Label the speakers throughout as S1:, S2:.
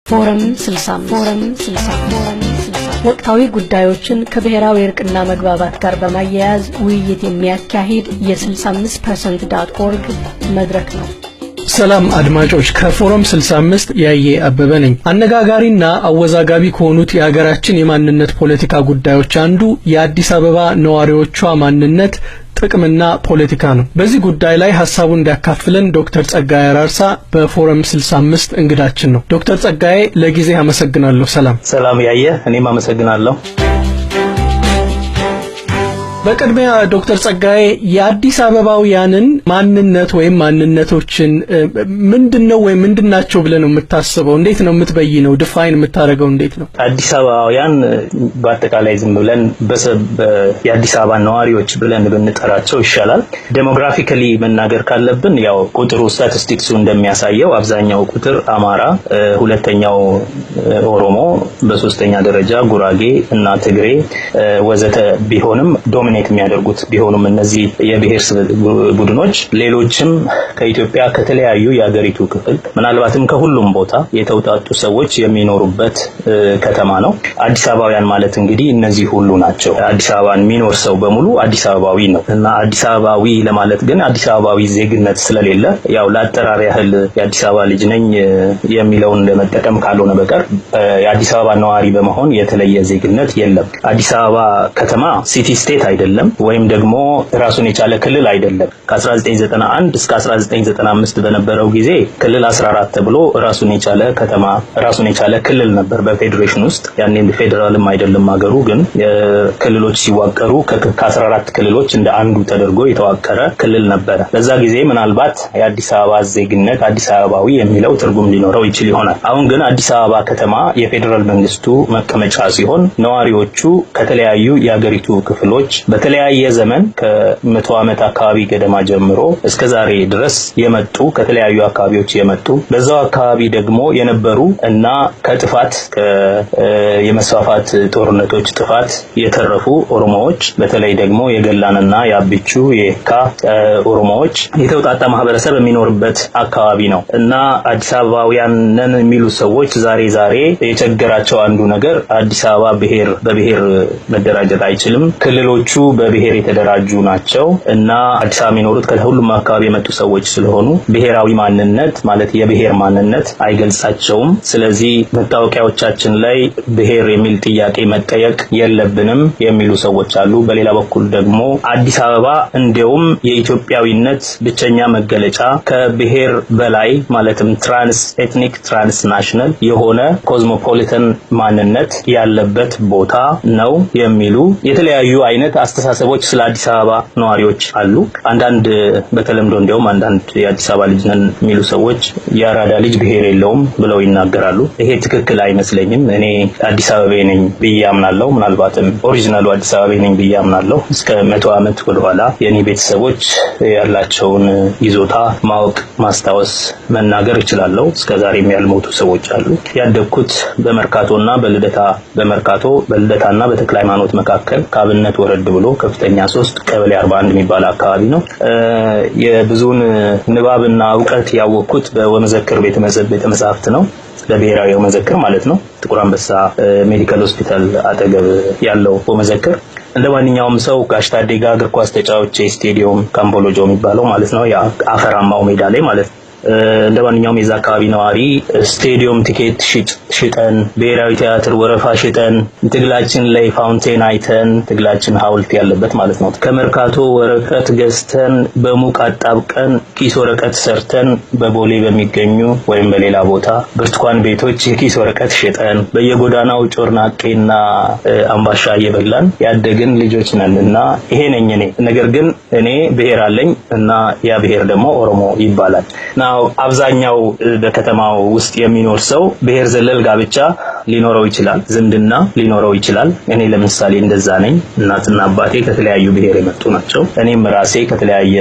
S1: ፎረም 65 ወቅታዊ ጉዳዮችን ከብሔራዊ እርቅና መግባባት ጋር በማያያዝ ውይይት የሚያካሂድ የ65% መድረክ ነው።
S2: ሰላም አድማጮች፣ ከፎረም 65 ያየ አበበ ነኝ። አነጋጋሪና አወዛጋቢ ከሆኑት የሀገራችን የማንነት ፖለቲካ ጉዳዮች አንዱ የአዲስ አበባ ነዋሪዎቿ ማንነት ጥቅምና ፖለቲካ ነው። በዚህ ጉዳይ ላይ ሐሳቡን እንዲያካፍለን ዶክተር ጸጋዬ አራርሳ በፎረም 65 እንግዳችን ነው። ዶክተር ጸጋዬ ለጊዜ አመሰግናለሁ። ሰላም
S3: ያየ፣ እኔም አመሰግናለሁ።
S2: በቅድሚያ ዶክተር ጸጋዬ የአዲስ አበባውያንን ማንነት ወይም ማንነቶችን ምንድነው ወይም ምንድናቸው ብለን ነው የምታስበው? እንዴት ነው የምትበይነው? ዲፋይን የምታደርገው እንዴት ነው?
S3: አዲስ አበባውያን በአጠቃላይ ዝም ብለን የአዲስ አበባ ነዋሪዎች ብለን ብንጠራቸው ይሻላል። ዴሞግራፊካሊ መናገር ካለብን ያው ቁጥሩ ስታቲስቲክሱ እንደሚያሳየው አብዛኛው ቁጥር አማራ፣ ሁለተኛው ኦሮሞ፣ በሶስተኛ ደረጃ ጉራጌ እና ትግሬ ወዘተ ቢሆንም ዶሚኔት የሚያደርጉት ቢሆኑም እነዚህ የብሔር ቡድኖች ሌሎችም ከኢትዮጵያ ከተለያዩ የሀገሪቱ ክፍል ምናልባትም ከሁሉም ቦታ የተውጣጡ ሰዎች የሚኖሩበት ከተማ ነው። አዲስ አበባውያን ማለት እንግዲህ እነዚህ ሁሉ ናቸው። አዲስ አበባን የሚኖር ሰው በሙሉ አዲስ አበባዊ ነው እና አዲስ አበባዊ ለማለት ግን አዲስ አበባዊ ዜግነት ስለሌለ ያው ለአጠራር ያህል የአዲስ አበባ ልጅ ነኝ የሚለውን ለመጠቀም ካልሆነ በቀር የአዲስ አበባ ነዋሪ በመሆን የተለየ ዜግነት የለም። አዲስ አበባ ከተማ ሲቲ ስቴት አይደለም ወይም ደግሞ ራሱን የቻለ ክልል አይደለም። ከ1991 እስከ 1995 በነበረው ጊዜ ክልል 14 ተብሎ ራሱን የቻለ ከተማ ራሱን የቻለ ክልል ነበር በፌዴሬሽን ውስጥ። ያኔ ፌደራልም አይደለም ሀገሩ፣ ግን ክልሎች ሲዋቀሩ ከ14 ክልሎች እንደ አንዱ ተደርጎ የተዋቀረ ክልል ነበር። በዛ ጊዜ ምናልባት የአዲስ አበባ ዜግነት አዲስ አበባዊ የሚለው ትርጉም ሊኖረው ይችል ይሆናል። አሁን ግን አዲስ አበባ ከተማ የፌዴራል መንግስቱ መቀመጫ ሲሆን ነዋሪዎቹ ከተለያዩ የሀገሪቱ ክፍሎች በተለያየ ዘመን ከ100 ዓመት አካባቢ ገደማ ጀምሮ እስከ ዛሬ ድረስ የመጡ ከተለያዩ አካባቢዎች የመጡ በዛው አካባቢ ደግሞ የነበሩ እና ከጥፋት የመስፋፋት ጦርነቶች ጥፋት የተረፉ ኦሮሞዎች በተለይ ደግሞ የገላንና የአብቹ የካ ኦሮሞዎች የተውጣጣ ማህበረሰብ የሚኖርበት አካባቢ ነው እና አዲስ አበባውያን ነን የሚሉ ሰዎች ዛሬ የቸገራቸው አንዱ ነገር አዲስ አበባ በብሔር መደራጀት አይችልም፣ ክልሎቹ በብሔር የተደራጁ ናቸው እና አዲስ አበባ የሚኖሩት ከሁሉም አካባቢ የመጡ ሰዎች ስለሆኑ ብሔራዊ ማንነት ማለት የብሔር ማንነት አይገልጻቸውም። ስለዚህ መታወቂያዎቻችን ላይ ብሔር የሚል ጥያቄ መጠየቅ የለብንም የሚሉ ሰዎች አሉ። በሌላ በኩል ደግሞ አዲስ አበባ እንዲያውም የኢትዮጵያዊነት ብቸኛ መገለጫ ከብሔር በላይ ማለትም ትራንስ ኤትኒክ ትራንስ ናሽናል የሆነ ኮዝሞፖሊታን ማንነት ያለበት ቦታ ነው የሚሉ የተለያዩ አይነት አስተሳሰቦች ስለ አዲስ አበባ ነዋሪዎች አሉ። አንዳንድ በተለምዶ እንዲያውም አንዳንድ የአዲስ አበባ ልጅ ነን የሚሉ ሰዎች የአራዳ ልጅ ብሔር የለውም ብለው ይናገራሉ። ይሄ ትክክል አይመስለኝም። እኔ አዲስ አበባ ነኝ ብዬ አምናለሁ። ምናልባትም ኦሪጂናሉ አዲስ አበባ ነኝ ብዬ አምናለሁ። እስከ 100 ዓመት ወደኋላ የኔ ቤተሰቦች ያላቸውን ይዞታ ማወቅ፣ ማስታወስ፣ መናገር እችላለሁ። እስከዛሬም ያልሞቱ ሰዎች አሉ። ያደግኩት በመርካቶና በልደታና በተክለ ሃይማኖት መካከል ካብነት ወረድ ብሎ ከፍተኛ 3 ቀበሌ 41 የሚባል አካባቢ ነው። የብዙውን ንባብና ዕውቀት ያወቅኩት በወመዘክር ቤተ መጻሕፍት ነው። ለብሔራዊ ወመዘክር ማለት ነው። ጥቁር አንበሳ ሜዲካል ሆስፒታል አጠገብ ያለው ወመዘክር እንደማንኛውም ሰው ጋሽ ታዴ ጋር እግር ኳስ ተጫዋች ስቴዲየም ካምቦሎጆ የሚባለው ማለት ነው፣ ያ አፈራማው ሜዳ ላይ ማለት ነው። እንደማንኛውም የዛ አካባቢ ነዋሪ ስቴዲየም ቲኬት ሽጠን ብሔራዊ ቲያትር ወረፋ ሽጠን ትግላችን ላይ ፋውንቴን አይተን ትግላችን ሐውልት ያለበት ማለት ነው። ከመርካቶ ወረቀት ገዝተን በሙቅ አጣብቀን ኪስ ወረቀት ሰርተን በቦሌ በሚገኙ ወይም በሌላ ቦታ ብርቱካን ቤቶች የኪስ ወረቀት ሽጠን በየጎዳናው ጮርናቄና አምባሻ እየበላን ያደግን ልጆች ነንና ይሄ ነኝ እኔ። ነገር ግን እኔ ብሔር አለኝ እና ያ ብሔር ደግሞ ኦሮሞ ይባላል። አብዛኛው በከተማው ውስጥ የሚኖር ሰው ብሔር ዘለል ጋብቻ ሊኖረው ይችላል፣ ዝምድና ሊኖረው ይችላል። እኔ ለምሳሌ እንደዛ ነኝ። እናትና አባቴ ከተለያዩ ብሔር የመጡ ናቸው። እኔም ራሴ ከተለያየ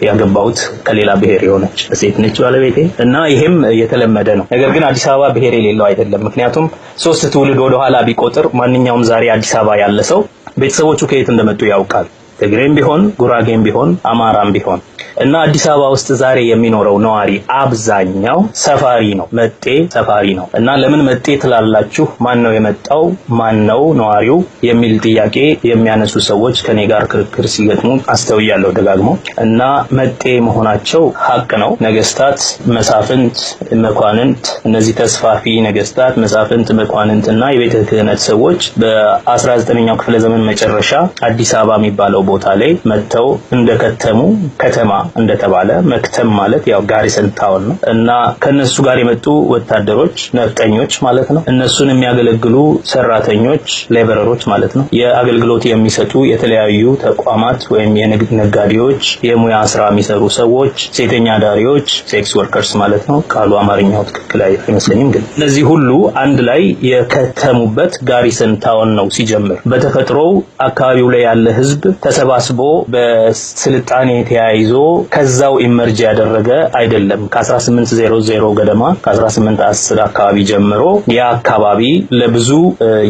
S3: ያገባሁት ከሌላ ብሔር የሆነች ሴት ነች ባለቤቴ እና ይሄም የተለመደ ነው። ነገር ግን አዲስ አበባ ብሔር የሌለው አይደለም። ምክንያቱም 3 ትውልድ ወደ ኋላ ቢቆጥር ማንኛውም ዛሬ አዲስ አበባ ያለ ሰው ቤተሰቦቹ ከየት እንደመጡ ያውቃል። ትግሬም ቢሆን ጉራጌም ቢሆን አማራም ቢሆን እና አዲስ አበባ ውስጥ ዛሬ የሚኖረው ነዋሪ አብዛኛው ሰፋሪ ነው፣ መጤ ሰፋሪ ነው። እና ለምን መጤ ትላላችሁ? ማን ነው የመጣው? ማን ነው ነዋሪው? የሚል ጥያቄ የሚያነሱ ሰዎች ከኔ ጋር ክርክር ሲገጥሙ አስተውያለሁ ደጋግሞ። እና መጤ መሆናቸው ሀቅ ነው። ነገስታት፣ መሳፍንት፣ መኳንንት፣ እነዚህ ተስፋፊ ነገስታት፣ መሳፍንት፣ መኳንንት እና የቤተ ክህነት ሰዎች በ19ኛው ክፍለ ዘመን መጨረሻ አዲስ አበባ የሚባለው ቦታ ላይ መጥተው እንደከተሙ ከተማ እንደተባለ መክተም ማለት ያው ጋሪሰን ታውን ነው እና ከነሱ ጋር የመጡ ወታደሮች ነፍጠኞች ማለት ነው። እነሱን የሚያገለግሉ ሰራተኞች ሌበረሮች ማለት ነው። የአገልግሎት የሚሰጡ የተለያዩ ተቋማት ወይም የንግድ ነጋዴዎች፣ የሙያ ስራ የሚሰሩ ሰዎች፣ ሴተኛ ዳሪዎች ሴክስ ወርከርስ ማለት ነው። ቃሉ አማርኛው ትክክል አይመስለኝም፣ ግን እነዚህ ሁሉ አንድ ላይ የከተሙበት ጋሪሰን ታውን ነው ሲጀምር። በተፈጥሮው አካባቢው ላይ ያለ ህዝብ ተሰባስቦ በስልጣኔ ተያይዞ ከዛው ኢመርጅ ያደረገ አይደለም። ከ1800 ገደማ ከ1810 አካባቢ ጀምሮ ያ አካባቢ ለብዙ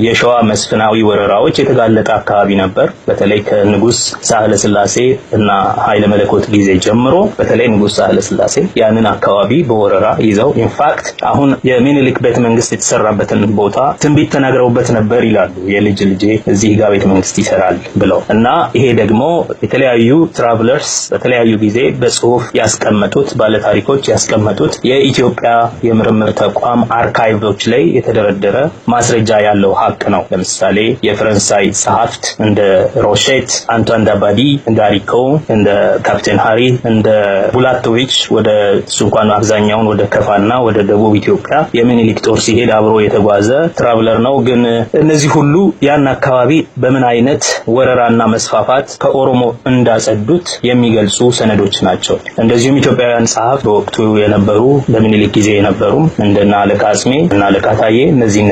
S3: የሸዋ መስፍናዊ ወረራዎች የተጋለጠ አካባቢ ነበር። በተለይ ከንጉስ ሳህለ ስላሴ እና ኃይለ መለኮት ጊዜ ጀምሮ በተለይ ንጉስ ሳህለ ስላሴ ያንን አካባቢ በወረራ ይዘው ኢንፋክት አሁን የሚኒሊክ ቤተ መንግስት የተሰራበትን ቦታ ትንቢት ተናግረውበት ነበር ይላሉ። የልጅ ልጄ እዚህ ጋር ቤተ መንግስት ይሰራል ብለው እና ይሄ ደግሞ የተለያዩ ትራቨለርስ በተለያዩ ጊዜ በጽሁፍ ያስቀመጡት ባለታሪኮች ያስቀመጡት የኢትዮጵያ የምርምር ተቋም አርካይቮች ላይ የተደረደረ ማስረጃ ያለው ሀቅ ነው። ለምሳሌ የፈረንሳይ ጸሐፍት እንደ ሮሼት፣ አንቷን ዳባዲ፣ እንደ አሪኮ፣ እንደ ካፕቴን ሃሪ፣ እንደ ቡላቶቪች ወደ ሱንኳን አብዛኛውን ወደ ከፋና ወደ ደቡብ ኢትዮጵያ የሚኒሊክ ጦር ሲሄድ አብሮ የተጓዘ ትራቨለር ነው። ግን እነዚህ ሁሉ ያን አካባቢ በምን አይነት ወረራና መስፋፋት ከኦሮሞ እንዳጸዱት የሚገልጹ ሰነዶች ናቸው። እንደዚሁም ኢትዮጵያውያን ጸሐፍት በወቅቱ የነበሩ በሚኒሊክ ጊዜ የነበሩም እንደና አለቃ አጽሜ እና አለቃ ታዬ እነዚህም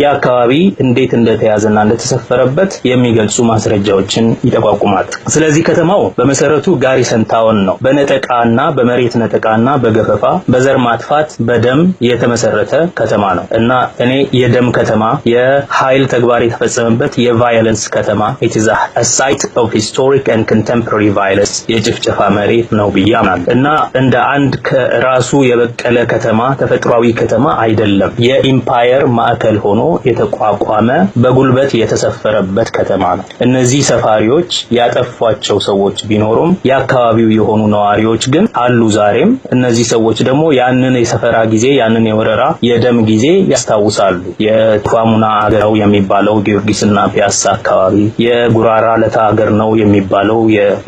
S3: የአካባቢ እንዴት እንደተያዘና እንደተሰፈረበት የሚገልጹ ማስረጃዎችን ይጠቋቁማል። ስለዚህ ከተማው በመሰረቱ ጋሪሰን ታውን ነው። በነጠቃና በመሬት ነጠቃና በገፈፋ በዘር ማጥፋት በደም የተመሰረተ ከተማ ነው እና እኔ የደም ከተማ የኃይል ተግባር የተፈጸመበት የቫዮለንስ ከተማ it is a site of historic and contemporary violence የጭፍጨፋ መሬት ነው ብያምናል እና እንደ አንድ ከራሱ የበቀለ ከተማ ተፈጥሯዊ ከተማ አይደለም። የኢምፓየር ማዕከል ሆኖ የተቋቋመ በጉልበት የተሰፈረበት ከተማ ነው። እነዚህ ሰፋሪዎች ያጠፏቸው ሰዎች ቢኖሩም የአካባቢው የሆኑ ነዋሪዎች ግን አሉ ዛሬም። እነዚህ ሰዎች ደግሞ ያንን የሰፈራ ጊዜ ያንን የወረራ የደም ጊዜ ያስታውሳሉ። የቷሙና አገራው የሚባለው ጊዮርጊስና ፒያሳ አካባቢ የጉራራ ለታ አገር ነው የሚባለው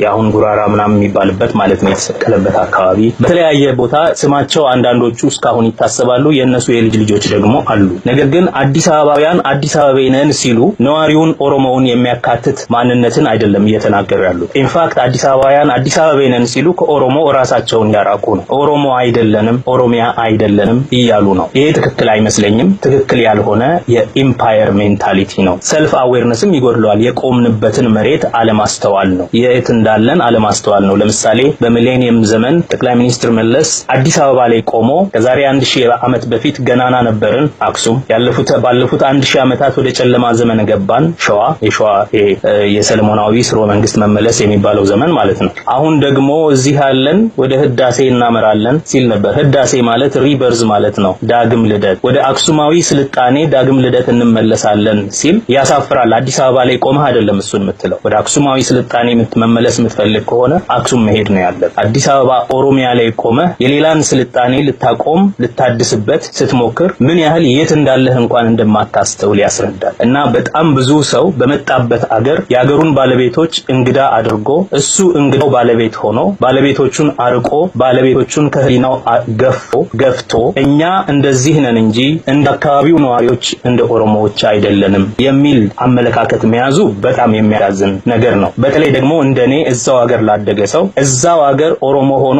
S3: የአሁን ጉራራ ምናምን የሚባልበት ማለት ነው የተሰቀለበት አካባቢ በተለያየ ቦታ ስማቸው አንዳንዶቹ እስካሁን ይታሰባሉ። የነሱ የልጅ ልጆች ደግሞ አሉ። ነገር ግን አዲስ አበባውያን አዲስ አበባይነን ሲሉ ነዋሪውን ኦሮሞውን የሚያካትት ማንነትን አይደለም እየተናገሩ ያሉት። ኢንፋክት አዲስ አበባውያን አዲስ አበባይነን ሲሉ ከኦሮሞ ራሳቸውን ያራቁ ነው። ኦሮሞ አይደለንም፣ ኦሮሚያ አይደለንም እያሉ ነው። ይሄ ትክክል አይመስለኝም። ትክክል ያልሆነ የኢምፓየር ሜንታሊቲ ነው። ሰልፍ አዌርነስም ይጎድለዋል። የቆምንበትን መሬት አለማስተዋል ነው። የት እንዳለን አለማስተዋል ነው። ለምሳሌ በሚሌኒየም ዘመን ጠቅላይ ሚኒስትር መለስ አዲስ አበባ ላይ ቆሞ ከዛሬ 1000 ዓመት በፊት ገናና ነበርን አክሱም፣ ባለፉት 1000 ዓመታት ወደ ጨለማ ዘመን ገባን የሸዋ የሰለሞናዊ ስርወ መንግስት መመለስ የሚባለው ዘመን ማለት ነው። አሁን ደግሞ እዚህ ያለን ወደ ህዳሴ እናመራለን ሲል ነበር። ህዳሴ ማለት ሪበርዝ ማለት ነው፣ ዳግም ልደት። ወደ አክሱማዊ ስልጣኔ ዳግም ልደት እንመለሳለን ሲል ያሳፍራል። አዲስ አበባ ላይ ቆመህ አይደለም እሱን የምትለው። ወደ አክሱማዊ ስልጣኔ መመለስ የምትፈልግ ከሆነ አክሱም መሄድ ነው ያለብህ። አዲስ አበባ ኦሮሚያ ላይ ቆመህ የሌላን ስልጣኔ ልታቆም ልታድስበት ስትሞክር ምን ያህል የት እንዳለህ እንኳን እንደማታስተውል ያስረዳል። እና በጣም ብዙ ሰው በመጣበት አገር የአገሩን ባለቤቶች እንግዳ አድርጎ እሱ እንግዳው ባለቤት ሆኖ ባለቤቶቹን አርቆ ባለቤቶቹን ከህሊናው ገፍቶ እኛ እንደዚህ ነን እንጂ እንደ አካባቢው ነዋሪዎች እንደ ኦሮሞዎች አይደለንም የሚል አመለካከት መያዙ በጣም የሚያሳዝን ነገር ነው። በተለይ ደግሞ እንደኔ እዛው ሀገር ላደገ ሰው እዛው ሀገር ኦሮሞ ሆኖ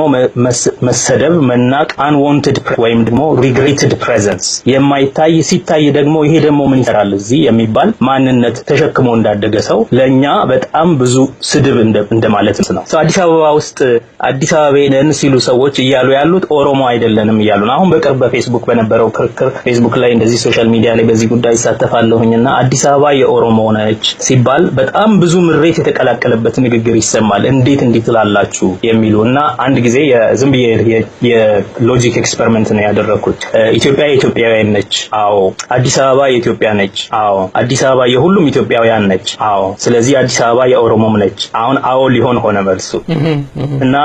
S3: መሰደብ፣ መናቅ፣ አንዋንትድ ወይም ደግሞ ሪግሬትድ ፕሬዘንስ የማይታይ ሲታይ ደግሞ ይሄ ደግሞ ምን ይሰራል እዚህ የሚባል ማንነት ተሸክሞ እንዳደገ ሰው ለኛ በጣም ብዙ ስድብ እንደማለት ነው። አዲስ አበባ ውስጥ አዲስ አበባን ሲሉ ሰዎች እያሉ ያሉት ኦሮሞ አይደለንም እያሉ ነው። አሁን በቅርብ በፌስቡክ በነበረው ክርክር ፌስቡክ ላይ እንደዚህ ሶሻል ሚዲያ ላይ በዚህ ጉዳይ ይሳተፋለሁኝና አዲስ አበባ የኦሮሞ ነች ሲባል በጣም ብዙ ምሬት የተቀላቀለበት ንግግር ይሰማል። እንዴት ላላችሁ የሚሉና አንድ ጊዜ የዝም ብዬ የሎጂክ ኤክስፐሪመንት ነው ያደረኩት። ኢትዮጵያ የኢትዮጵያውያን ነች። አዎ። አዲስ አበባ የኢትዮጵያ ነች። አዎ። አዲስ አበባ የሁሉም ኢትዮጵያውያን ነች። አዎ። ስለዚህ አዲስ አበባ የኦሮሞም ነች። አሁን አዎ ሊሆን ሆነ መልሱ እና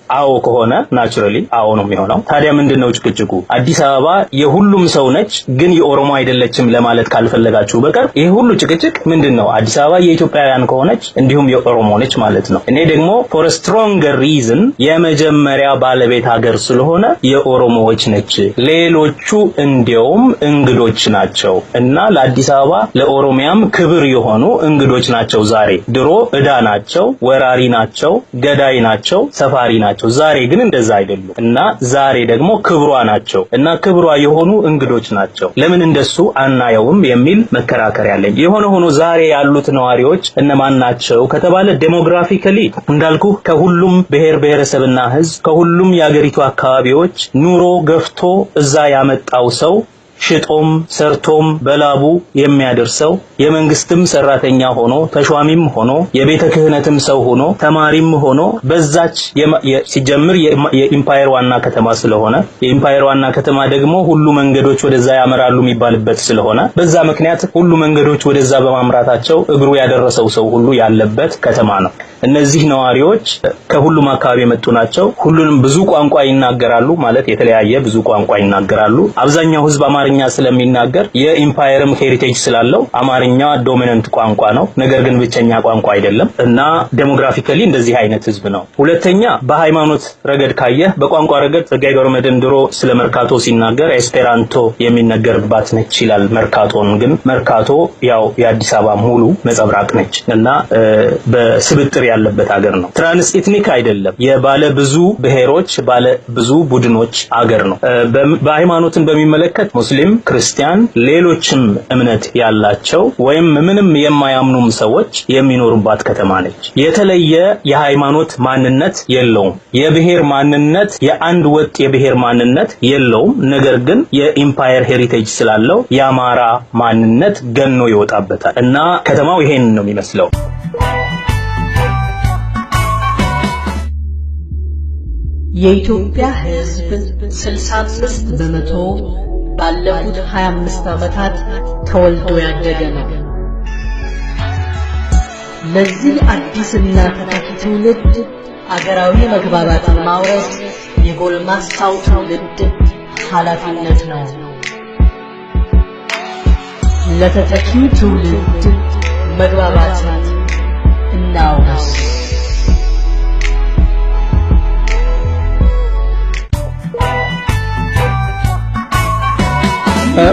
S3: አዎ ከሆነ ናቹራሊ አዎ ነው የሚሆነው። ታዲያ ምንድነው ጭቅጭቁ? አዲስ አበባ የሁሉም ሰው ነች ግን የኦሮሞ አይደለችም ለማለት ካልፈለጋችሁ በቀር ይሄ ሁሉ ጭቅጭቅ ምንድነው? አዲስ አበባ የኢትዮጵያውያን ከሆነች እንዲሁም የኦሮሞ ነች ማለት ነው። እኔ ደግሞ for a stronger reason የመጀመሪያ ባለቤት ሀገር ስለሆነ የኦሮሞዎች ነች፣ ሌሎቹ እንዲያውም እንግዶች ናቸው እና ለአዲስ አበባ ለኦሮሚያም ክብር የሆኑ እንግዶች ናቸው። ዛሬ ድሮ ዕዳ ናቸው፣ ወራሪ ናቸው፣ ገዳይ ናቸው፣ ሰፋሪ ናቸው። ዛሬ ግን እንደዛ አይደሉም እና ዛሬ ደግሞ ክብሯ ናቸው እና ክብሯ የሆኑ እንግዶች ናቸው። ለምን እንደሱ አናየውም የሚል መከራከሪያ አለኝ። የሆነ ሆኖ ዛሬ ያሉት ነዋሪዎች እነማን ናቸው ከተባለ ዴሞግራፊካሊ እንዳልኩ ከሁሉም ብሔር ብሔረሰብና ሕዝብ ከሁሉም የአገሪቱ አካባቢዎች ኑሮ ገፍቶ እዛ ያመጣው ሰው ሽጦም ሰርቶም በላቡ የሚያደርሰው የመንግስትም ሰራተኛ ሆኖ ተሿሚም ሆኖ የቤተ ክህነትም ሰው ሆኖ ተማሪም ሆኖ በዛች ሲጀምር የኢምፓየር ዋና ከተማ ስለሆነ የኢምፓየር ዋና ከተማ ደግሞ ሁሉ መንገዶች ወደዛ ያመራሉ የሚባልበት ስለሆነ በዛ ምክንያት ሁሉ መንገዶች ወደዛ በማምራታቸው እግሩ ያደረሰው ሰው ሁሉ ያለበት ከተማ ነው። እነዚህ ነዋሪዎች ከሁሉም አካባቢ የመጡ ናቸው። ሁሉንም ብዙ ቋንቋ ይናገራሉ፣ ማለት የተለያየ ብዙ ቋንቋ ይናገራሉ። አብዛኛው ህዝብ አማርኛ ስለሚናገር የኢምፓየርም ሄሪቴጅ ስላለው አማርኛ ዶሚናንት ቋንቋ ነው። ነገር ግን ብቸኛ ቋንቋ አይደለም እና ዴሞግራፊካሊ እንደዚህ አይነት ህዝብ ነው። ሁለተኛ በሃይማኖት ረገድ ካየህ በቋንቋ ረገድ ጸጋዬ ገብረመድህን ድሮ ስለ መርካቶ ሲናገር ኤስፔራንቶ የሚነገርባት ነች ይላል። መርካቶን ግን መርካቶ ያው የአዲስ አበባ ሙሉ ነጸብራቅ ነች እና በስብጥር ያለበት ሀገር ነው። ትራንስ ኤትኒክ አይደለም። የባለ ብዙ ብሔሮች ባለ ብዙ ቡድኖች ሀገር ነው። በሃይማኖትን በሚመለከት ሙስሊም፣ ክርስቲያን፣ ሌሎችም እምነት ያላቸው ወይም ምንም የማያምኑም ሰዎች የሚኖሩባት ከተማ ነች። የተለየ የሃይማኖት ማንነት የለውም። የብሔር ማንነት የአንድ ወጥ የብሔር ማንነት የለውም። ነገር ግን የኢምፓየር ሄሪቴጅ ስላለው የአማራ ማንነት ገኖ ይወጣበታል እና ከተማው ይሄን ነው የሚመስለው።
S1: የኢትዮጵያ ሕዝብ 65 በመቶ ባለፉት 25 ዓመታት ተወልዶ ያደገ ነው። ለዚህ አዲስና ተተኪ ትውልድ አገራዊ መግባባትን ማውረስ የጎልማሳው ትውልድ ኃላፊነት ነው። ለተተኪው ትውልድ መግባባትን እናውረስ።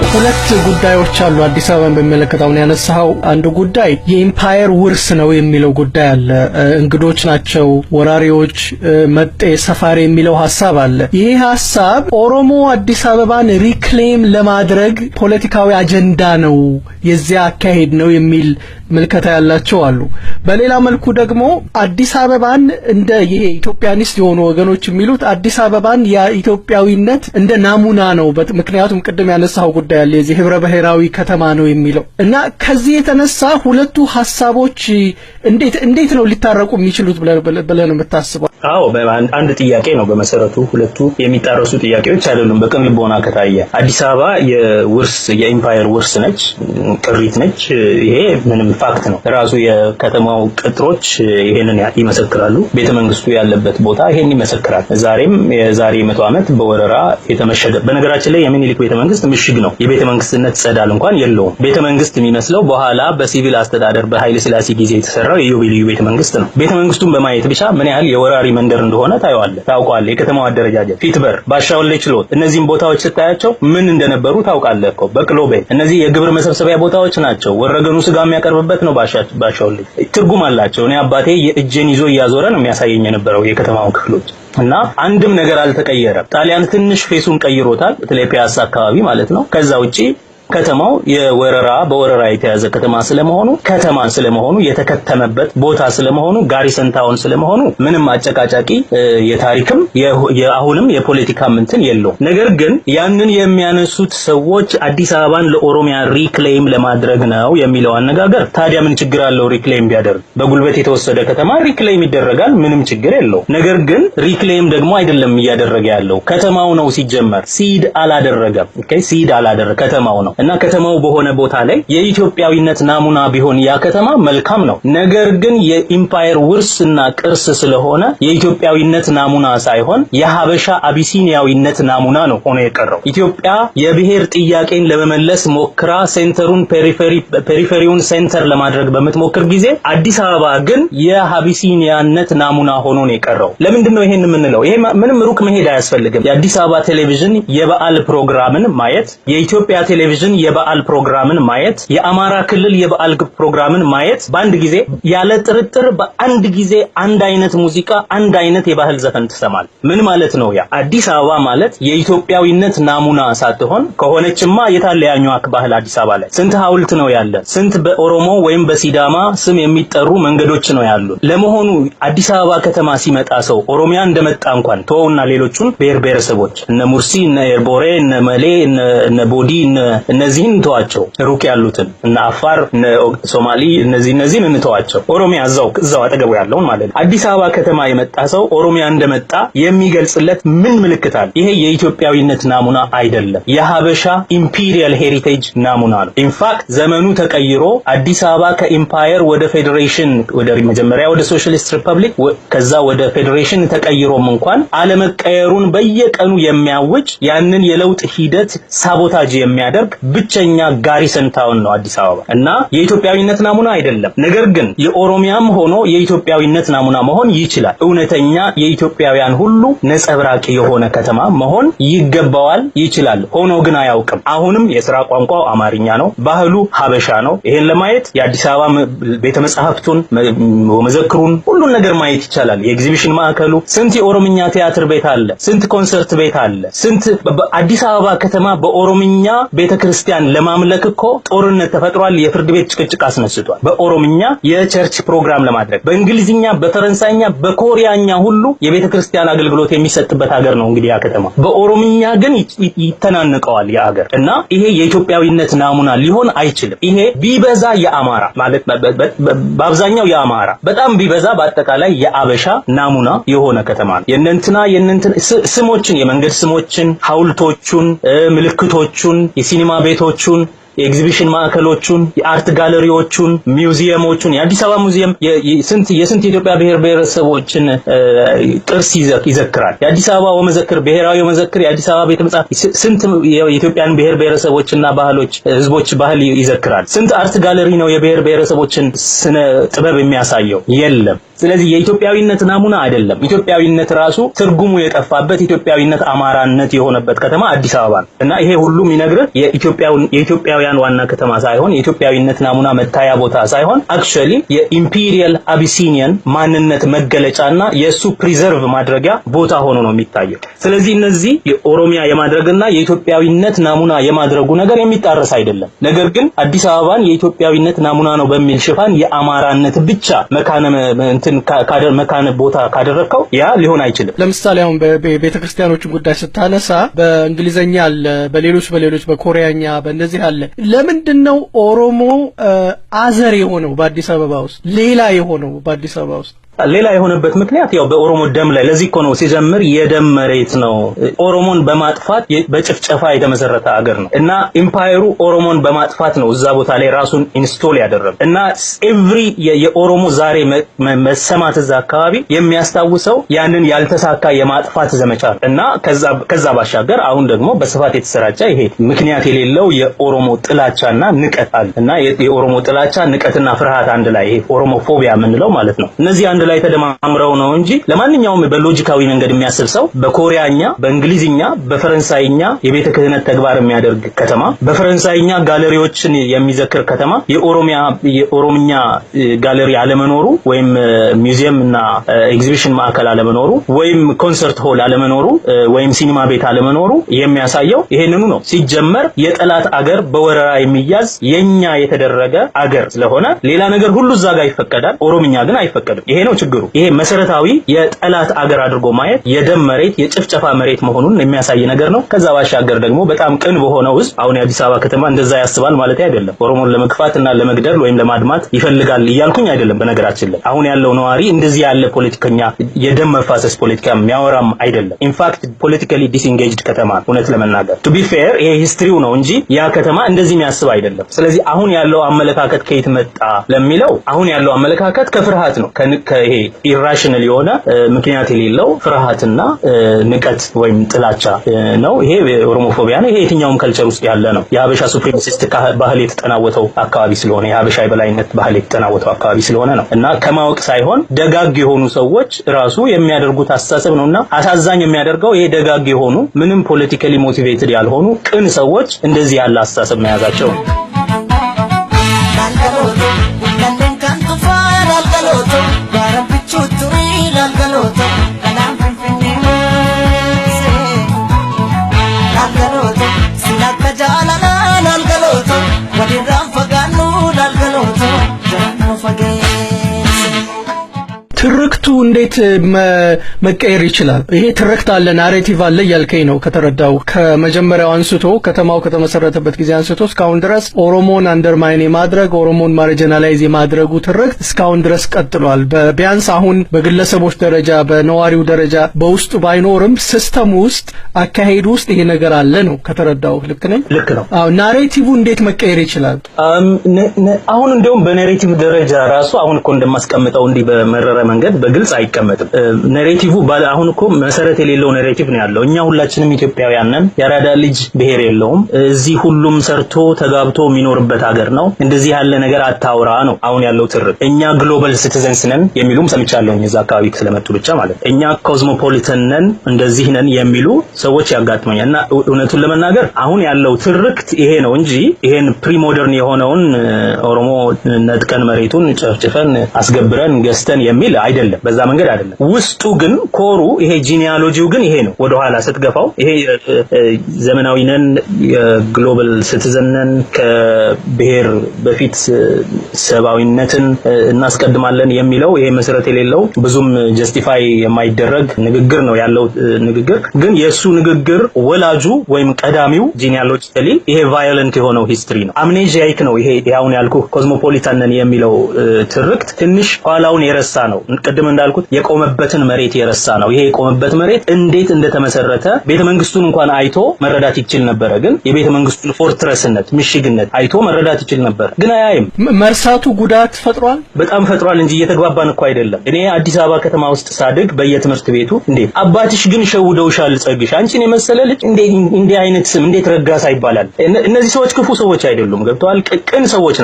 S2: ሁለት ጉዳዮች አሉ አዲስ አበባን በሚመለከት አሁን ያነሳው። አንዱ ጉዳይ የኢምፓየር ውርስ ነው የሚለው ጉዳይ አለ። እንግዶች ናቸው፣ ወራሪዎች፣ መጤ ሰፋሪ የሚለው ሐሳብ አለ። ይሄ ሐሳብ ኦሮሞ አዲስ አበባን ሪክሌም ለማድረግ ፖለቲካዊ አጀንዳ ነው፣ የዚያ አካሄድ ነው የሚል ምልከታ ያላቸው አሉ። በሌላ መልኩ ደግሞ አዲስ አበባን እንደ ይሄ ኢትዮጵያኒስት የሆኑ ወገኖች የሚሉት አዲስ አበባን የኢትዮጵያዊነት እንደ ናሙና ነው። ምክንያቱም ቅድም ያነሳው ጉዳይ አለ የዚህ ህብረ ብሔራዊ ከተማ ነው የሚለው እና ከዚህ የተነሳ ሁለቱ ሐሳቦች እንዴት ነው ሊታረቁ የሚችሉት ብለን የምታስበው?
S3: አዎ አንድ ጥያቄ ነው በመሰረቱ። ሁለቱ የሚጣረሱ ጥያቄዎች አይደሉም። በቅን ልቦና ከታየ አዲስ አበባ የውርስ የኢምፓየር ውርስ ነች፣ ቅሪት ነች። ይሄ ምንም ፋክት ነው። ራሱ የከተማው ቅጥሮች ይሄንን ይመሰክራሉ። ቤተ መንግስቱ ያለበት ቦታ ይሄን ይመሰክራል። ዛሬም የዛሬ 100 ዓመት በወረራ የተመሸገ በነገራችን ላይ የሚኒሊክ ቤተ መንግስት ምሽግ ነው። የቤተ መንግስትነት ጸዳል እንኳን የለውም። ቤተ መንግስት የሚመስለው በኋላ በሲቪል አስተዳደር በኃይለ ሥላሴ ጊዜ የተሰራው የኢዮቤልዩ ቤተ መንግስት ነው። ቤተ መንግስቱን በማየት ብቻ ምን ያህል የወራሪ መንደር እንደሆነ ታውቃለህ። የከተማው አደረጃጀት ፊትበር፣ ባሻወሌ ችሎት፣ እነዚህም ቦታዎች ስታያቸው ምን እንደነበሩ ታውቃለህ እኮ። በቅሎ ቤት እነዚህ የግብር መሰብሰቢያ ቦታዎች ናቸው። ወረገኑ ስጋ የሚያቀርብበት ነው። ባሻወሌ ትርጉም አላቸው። እኔ አባቴ የእጄን ይዞ እያዞረ ነው የሚያሳየኝ የነበረው የከተማው ክፍሎች እና አንድም ነገር አልተቀየረም። ጣሊያን ትንሽ ፌሱን ቀይሮታል፣ በተለይ ፒያሳ አካባቢ ማለት ነው። ከዛ ውጪ ከተማው በወረራ የተያዘ ከተማ ስለመሆኑ የተከተመበት ቦታ ስለመሆኑ ጋሪሰን ታውን ስለመሆኑ ምንም አጨቃጫቂ የታሪክም የአሁንም የፖለቲካ እንትን የለው። ነገር ግን ያንን የሚያነሱት ሰዎች አዲስ አበባን ለኦሮሚያ ሪክሌም ለማድረግ ነው የሚለው አነጋገር ታዲያ ምን ችግር አለው? ሪክሌም ቢያደርግ በጉልበት የተወሰደ ከተማ ሪክሌም ይደረጋል፣ ምንም ችግር የለው። ነገር ግን ሪክሌም ደግሞ አይደለም እያደረገ ያለው ከተማው ነው። ሲጀመር ሲድ አላደረገም። ሲድ አላደረገ ከተማው ነው። እና ከተማው በሆነ ቦታ ላይ የኢትዮጵያዊነት ናሙና ቢሆን ያ ከተማ መልካም ነው። ነገር ግን የኢምፓየር ውርስና ቅርስ ስለሆነ የኢትዮጵያዊነት ናሙና ሳይሆን የሀበሻ አቢሲኒያዊነት ናሙና ነው ሆኖ የቀረው። ኢትዮጵያ የብሔር ጥያቄን ለመመለስ ሞክራ ሴንተሩን ፔሪፌሪውን ሴንተር ለማድረግ በምትሞክር ጊዜ አዲስ አበባ ግን የአቢሲኒያነት ናሙና ሆኖ ነው የቀረው። ለምንድነው ይሄን የምንለው? ይሄ ምንም ሩቅ መሄድ አያስፈልግም። የአዲስ አበባ ቴሌቪዥን የበዓል ፕሮግራምን ማየት፣ የኢትዮጵያ ቴሌቪዥን የበዓል ፕሮግራምን ማየት፣ የአማራ ክልል የበዓል ፕሮግራምን ማየት በአንድ ጊዜ ያለ ጥርጥር በአንድ ጊዜ አንድ አይነት ሙዚቃ፣ አንድ አይነት የባህል ዘፈን ትሰማል። ምን ማለት ነው? ያ አዲስ አበባ ማለት የኢትዮጵያዊነት ናሙና ሳትሆን ከሆነችማ የታለ ያኛው ባህል አዲስ አበባ ላይ ስንት ሐውልት ነው ያለ? ስንት በኦሮሞ ወይም በሲዳማ ስም የሚጠሩ መንገዶች ነው ያሉ? ለመሆኑ አዲስ አበባ ከተማ ሲመጣ ሰው ኦሮሚያ እንደመጣ እንኳን ተወውና ሌሎቹን ብሔር ብሔረሰቦች እነ ሙርሲ፣ እነ ኤርቦሬ፣ እነ መሌ፣ እነ ቦዲ፣ እነዚህን ተዋቸው፣ ሩቅ ያሉትን እነ አፋር፣ እነ ሶማሊ፣ እነዚህን እንተዋቸው። ኦሮሚያ እዛው አጠገቡ ያለውን ማለት ነው። አዲስ አበባ ከተማ የመጣ ሰው ኦሮሚያ እንደመጣ የሚገልጽለት ምን ምልክት አለ? ይሄ የኢትዮጵያዊነት ናሙና አይደለም፣ የሀበሻ ኢምፒሪያል ሄሪቴጅ ናሙና ነው። ኢንፋክት ዘመኑ ተቀይሮ አዲስ አበባ ከኢምፓየር ወደ ፌዴሬሽን መጀመሪያ ወደ ሶሻሊስት ሪፐብሊክ ከዛ ወደ ፌዴሬሽን ተቀይሮም እንኳን አለመቀየሩን በየቀኑ የሚያውጅ ያንን የለውጥ ሂደት ሳቦታጅ የሚያደርግ ብቸኛ ጋሪሰን ታውን ነው አዲስ አበባ እና የኢትዮጵያዊነት ናሙና አይደለም። ነገር ግን የኦሮሚያም ሆኖ የኢትዮጵያዊነት ናሙና መሆን ይችላል። እውነተኛ የኢትዮጵያውያን ሁሉ ነጸብራቅ የሆነ ከተማ መሆን ይገባዋል፣ ይችላል። ሆኖ ግን አያውቅም። አሁንም የሥራ ቋንቋው አማርኛ ነው፣ ባህሉ ሀበሻ ነው። ይሄን ለማየት የአዲስ አበባ ቤተ መጻሕፍቱን መዘክሩን ሁሉን ነገር ማየት ይቻላል። የኤግዚቢሽን ማዕከሉ ስንት የኦሮምኛ ቲያትር ቤት አለ፣ ስንት ኮንሰርት ቤት አለ፣ ስንት አዲስ አበባ ከተማ በኦሮምኛ ቤተክርስቲያን ለማምለክ እኮ ጦርነት ተፈጥሯል። የፍርድ ቤት ጭቅጭቅ አስነስቷል። በኦሮምኛ የቸርች ፕሮግራም ለማድረግ በእንግሊዝኛ፣ በፈረንሳይኛ፣ በኮሪያኛ ሁሉ የቤተክርስቲያን አገልግሎት የሚሰጥበት ሀገር ነው እንግዲህ ያ ከተማ። በኦሮምኛ ግን ይተናነቀዋል ያ ሀገር እና ይሄ የኢትዮጵያዊነት ናሙና ሊሆን አይችልም። ይሄ ቢበዛ የአማራ ማለት በአብዛኛው የአማራ በጣም ቢበዛ በአጠቃላይ የአበሻ ናሙና የሆነ ከተማ ነው። የእነንትና ስሞችን፣ የመንገድ ስሞችን፣ ሐውልቶቹን፣ ምልክቶቹን፣ የሲኒማ ቤቶቹን፣ የኤግዚቢሽን ማዕከሎቹን፣ የአርት ጋለሪዎቹን፣ ሚውዚየሞቹን የአዲስ አበባ ሙዚየም የስንት የኢትዮጵያ ብሔር ብሔረሰቦችን ቅርስ ይዘክራል። የአዲስ አበባ ወመዘክር ብሔራዊ ወመዘክር የአዲስ አበባ ቤተ መጻሕፍት ስንት የኢትዮጵያን ብሔር ብሔረሰቦችና ህዝቦች ባህል ይዘክራል። ስንት አርት ጋለሪ ነው የብሔር ብሔረሰቦችን ስነ ጥበብ የሚያሳየው? የለም። ስለዚህ የኢትዮጵያዊነት ናሙና አይደለም። ኢትዮጵያዊነት ራሱ ትርጉሙ የጠፋበት ኢትዮጵያዊነት አማራነት የሆነበት ከተማ አዲስ አበባ ነው እና ይሄ ሁሉም ይነግርህ የኢትዮጵያውያን ዋና ከተማ ሳይሆን የኢትዮጵያዊነት ናሙና መታያ ቦታ ሳይሆን አክቹአሊ የኢምፒሪያል አቢሲኒያን ማንነት መገለጫና የሱ ፕሪዘርቭ ማድረጊያ ቦታ ሆኖ ነው የሚታየው። ስለዚህ እነዚህ የኦሮሚያ የማድረግና የኢትዮጵያዊነት ናሙና የማድረጉ ነገር የሚጣረስ አይደለም። ነገር ግን አዲስ አበባን የኢትዮጵያዊነት ናሙና ነው በሚል ሽፋን የአማራነት ብቻ መካነ ቦታ ካደረከው ያ ሊሆን አይችልም።
S2: ለምሳሌ አሁን በቤተክርስቲያኖችን ጉዳይ ስታነሳ በእንግሊዘኛ አለ፣ በሌሎች በኮሪያኛ በእንደዚህ አለ። ለምንድነው ኦሮሞ አዘር የሆነው በአዲስ አበባ ውስጥ ሌላ የሆነው በአዲስ አበባ ውስጥ?
S3: ሌላ የሆነበት ምክንያት ያው በኦሮሞ ደም ላይ ለዚህ እኮ ነው ሲጀምር የደም መሬት ነው። ኦሮሞን በማጥፋት በጭፍጨፋ የተመሰረተ ሀገር ነው እና ኢምፓየሩ ኦሮሞን በማጥፋት ነው እዛ ቦታ ላይ ራሱን ኢንስቶል ያደረገው እና ኤቭሪ የኦሮሞ ዛሬ መሰማት እዛ አካባቢ የሚያስታውሰው ያንን ያልተሳካ የማጥፋት ዘመቻ እና ከዛ ባሻገር አሁን ደግሞ በስፋት የተሰራጨ ይሄ ምክንያት የሌለው የኦሮሞ ጥላቻና ንቀት አለ እና የኦሮሞ ጥላቻ ንቀትና ፍርሃት አንድ ላይ ይሄ ኦሮሞፎቢያ የምንለው ማለት ነው። እነዚህ አንድ ላይ ተደማምረው ነው እንጂ ለማንኛውም በሎጂካዊ መንገድ የሚያስብ ሰው በኮሪያኛ በእንግሊዝኛ በፈረንሳይኛ የቤተ ክህነት ተግባር የሚያደርግ ከተማ በፈረንሳይኛ ጋለሪዎችን የሚዘክር ከተማ የኦሮምኛ ጋለሪ አለመኖሩ ወይም ሙዚየም እና ኤግዚቢሽን ማዕከል አለመኖሩ ወይም ኮንሰርት ሆል አለመኖሩ ወይም ሲኒማ ቤት አለመኖሩ የሚያሳየው ይሄንኑ ነው ሲጀመር የጠላት አገር በወረራ የሚያዝ የኛ የተደረገ አገር ስለሆነ ሌላ ነገር ሁሉ እዛ ጋር ይፈቀዳል ኦሮምኛ ግን አይፈቀድም ይሄ ነው ችግሩ ይሄ መሰረታዊ የጠላት አገር አድርጎ ማየት የደም መሬት የጭፍጨፋ መሬት መሆኑን የሚያሳይ ነገር ነው ከዛ ባሻገር ደግሞ በጣም ቅን በሆነው ውስጥ አሁን የአዲስ አበባ ከተማ እንደዛ ያስባል ማለት አይደለም ኦሮሞን ለመግፋትና ለመግደል ወይም ለማድማት ይፈልጋል ይያልኩኝ አይደለም በነገራችን ላይ አሁን ያለው ነዋሪ እንደዚህ ያለ ፖለቲከኛ የደም መፋሰስ ፖለቲካ የሚያወራም አይደለም ኢንፋክት ፖለቲካሊ ዲስኢንጌጅድ ከተማ ሆነት ለመናገር to be fair ይሄ ሂስትሪው ነው እንጂ ያ ከተማ እንደዚህ የሚያስብ አይደለም ስለዚህ አሁን ያለው አመለካከት ከየት መጣ ለሚለው አሁን ያለው አመለካከት ከፍርሃት ነው ከይሄ ኢራሽናል የሆነ ምክንያት የሌለው ፍርሃትና ንቀት ወይም ጥላቻ ነው ይሄ ኦሮሞፎቢያ ነው ይሄ የትኛውም ካልቸር ውስጥ ያለ ነው የሀበሻ ሱፕሪማሲስት ባህል የተጠናወተው አካባቢ ስለሆነ የሀበሻ የበላይነት ባህል የተጠናወተው አካባቢ ስለሆነ ነው እና ከማወቅ ሳይሆን ደጋግ የሆኑ ሰዎች ራሱ የሚያደርጉት አስተሳሰብ ነውና አሳዛኝ የሚያደርገው ይሄ ደጋግ የሆኑ ምንም ፖለቲካሊ ሞቲቬትድ ያልሆኑ ቅን ሰዎች እንደዚህ ያለ አስተሳሰብ መያዛቸው
S2: ትርክቱ እንዴት መቀየር ይችላል ይሄ ትርክት አለ ናሬቲቭ አለ ያልከኝ ነው ከተረዳው ከመጀመሪያው አንስቶ ከተማው ከተመሰረተበት ጊዜ አንስቶ እስካሁን ድረስ ኦሮሞን አንደርማይን የማድረግ ኦሮሞን ማርጂናላይዝ የማድረጉ ትርክት እስካሁን ድረስ ቀጥሏል በቢያንስ አሁን በግለሰቦች ደረጃ በነዋሪው ደረጃ በውስጡ ባይኖርም ሲስተም ውስጥ አካሄድ ውስጥ ይሄ ነገር አለ ነው ከተረዳው ልክ ነኝ
S3: ልክ ነው
S2: አዎ ናሬቲቭ እንዴት መቀየር ይችላል
S3: አሁን እንደውም በናሬቲቭ ደረጃ ራሱ አሁን እኮ እንደማስቀምጠው እንዲ በመረረ መንገድ በግልጽ አይቀመጥም ናሬቲቭ አሁን እኮ መሰረት የሌለው ናሬቲቭ ነው ያለው እኛ ሁላችንም ኢትዮጵያውያን ነን ያራዳ ልጅ ብሄር የለውም እዚህ ሁሉም ሰርቶ ተጋብቶ የሚኖርበት ሀገር ነው እንደዚህ ያለ ነገር አታውራ ነው አሁን ያለው ትርክ እኛ ግሎባል ሲቲዘንስ ነን የሚሉም ሰምቻለሁ እዛ አካባቢ ስለመጡ ብቻ ማለት እኛ ኮዝሞፖሊታን ነን እንደዚህ ነን የሚሉ ሰዎች ያጋጥመኛልና እውነቱን ለመናገር አሁን ያለው ትርክት ይሄ ነው እንጂ ይሄን ፕሪሞደርን የሆነውን ኦሮሞ ነጥቀን መሬቱን ጨፍጭፈን አስገብረን ገስተን የሚል አይደለም በዛ መንገድ አይደለም ውስጡ ግን ኮሩ ይሄ ጂኒያሎጂው ግን ይሄ ነው ወደ ኋላ ስትገፋው ይሄ ዘመናዊ ነን የግሎባል ሲቲዘን ነን ከብሔር በፊት ሰባዊነትን እናስቀድማለን የሚለው ይሄ መሰረት የሌለው ብዙም ጀስቲፋይ የማይደረግ ንግግር ነው ያለው ንግግር ግን የሱ ንግግር ወላጁ ወይም ቀዳሚው ጂኒያሎጂካሊ ይሄ ቫዮለንት የሆነው ሂስትሪ ነው አምኔዚያይክ ነው ይሄ ያውን ያልኩ ኮዝሞፖሊታን ነን የሚለው ትርክት ትንሽ ኋላውን የረሳ ነው ቅድም እንዳልኩት የቆመበትን መሬት የረሳ ነው ይሄ የቆመበት መሬት እንዴት እንደተመሰረተ ቤተመንግስቱን እንኳን አይቶ መረዳት ይችል ነበር ግን የቤተመንግስቱን ፎርትረስነት ምሽግነት አይቶ መረዳት ይችል ነበር ግን አያይም
S2: መርሳቱ ጉዳት ፈጥሯል በጣም
S3: ፈጥሯል እንጂ እየተግባባን እኮ አይደለም እኔ አዲስ አበባ ከተማ ውስጥ ሳድግ በየትምህርት ቤቱ እንዴ አባትሽ ግን ሸውደውሻል ጸግሽ አንቺን የመሰለ ልጅ እንዴ አይነት ስም እንዴት ረጋሳ ይባላል እነዚህ ሰዎች ክፉ ሰዎች አይደሉም ገብተዋል ቅን ሰዎች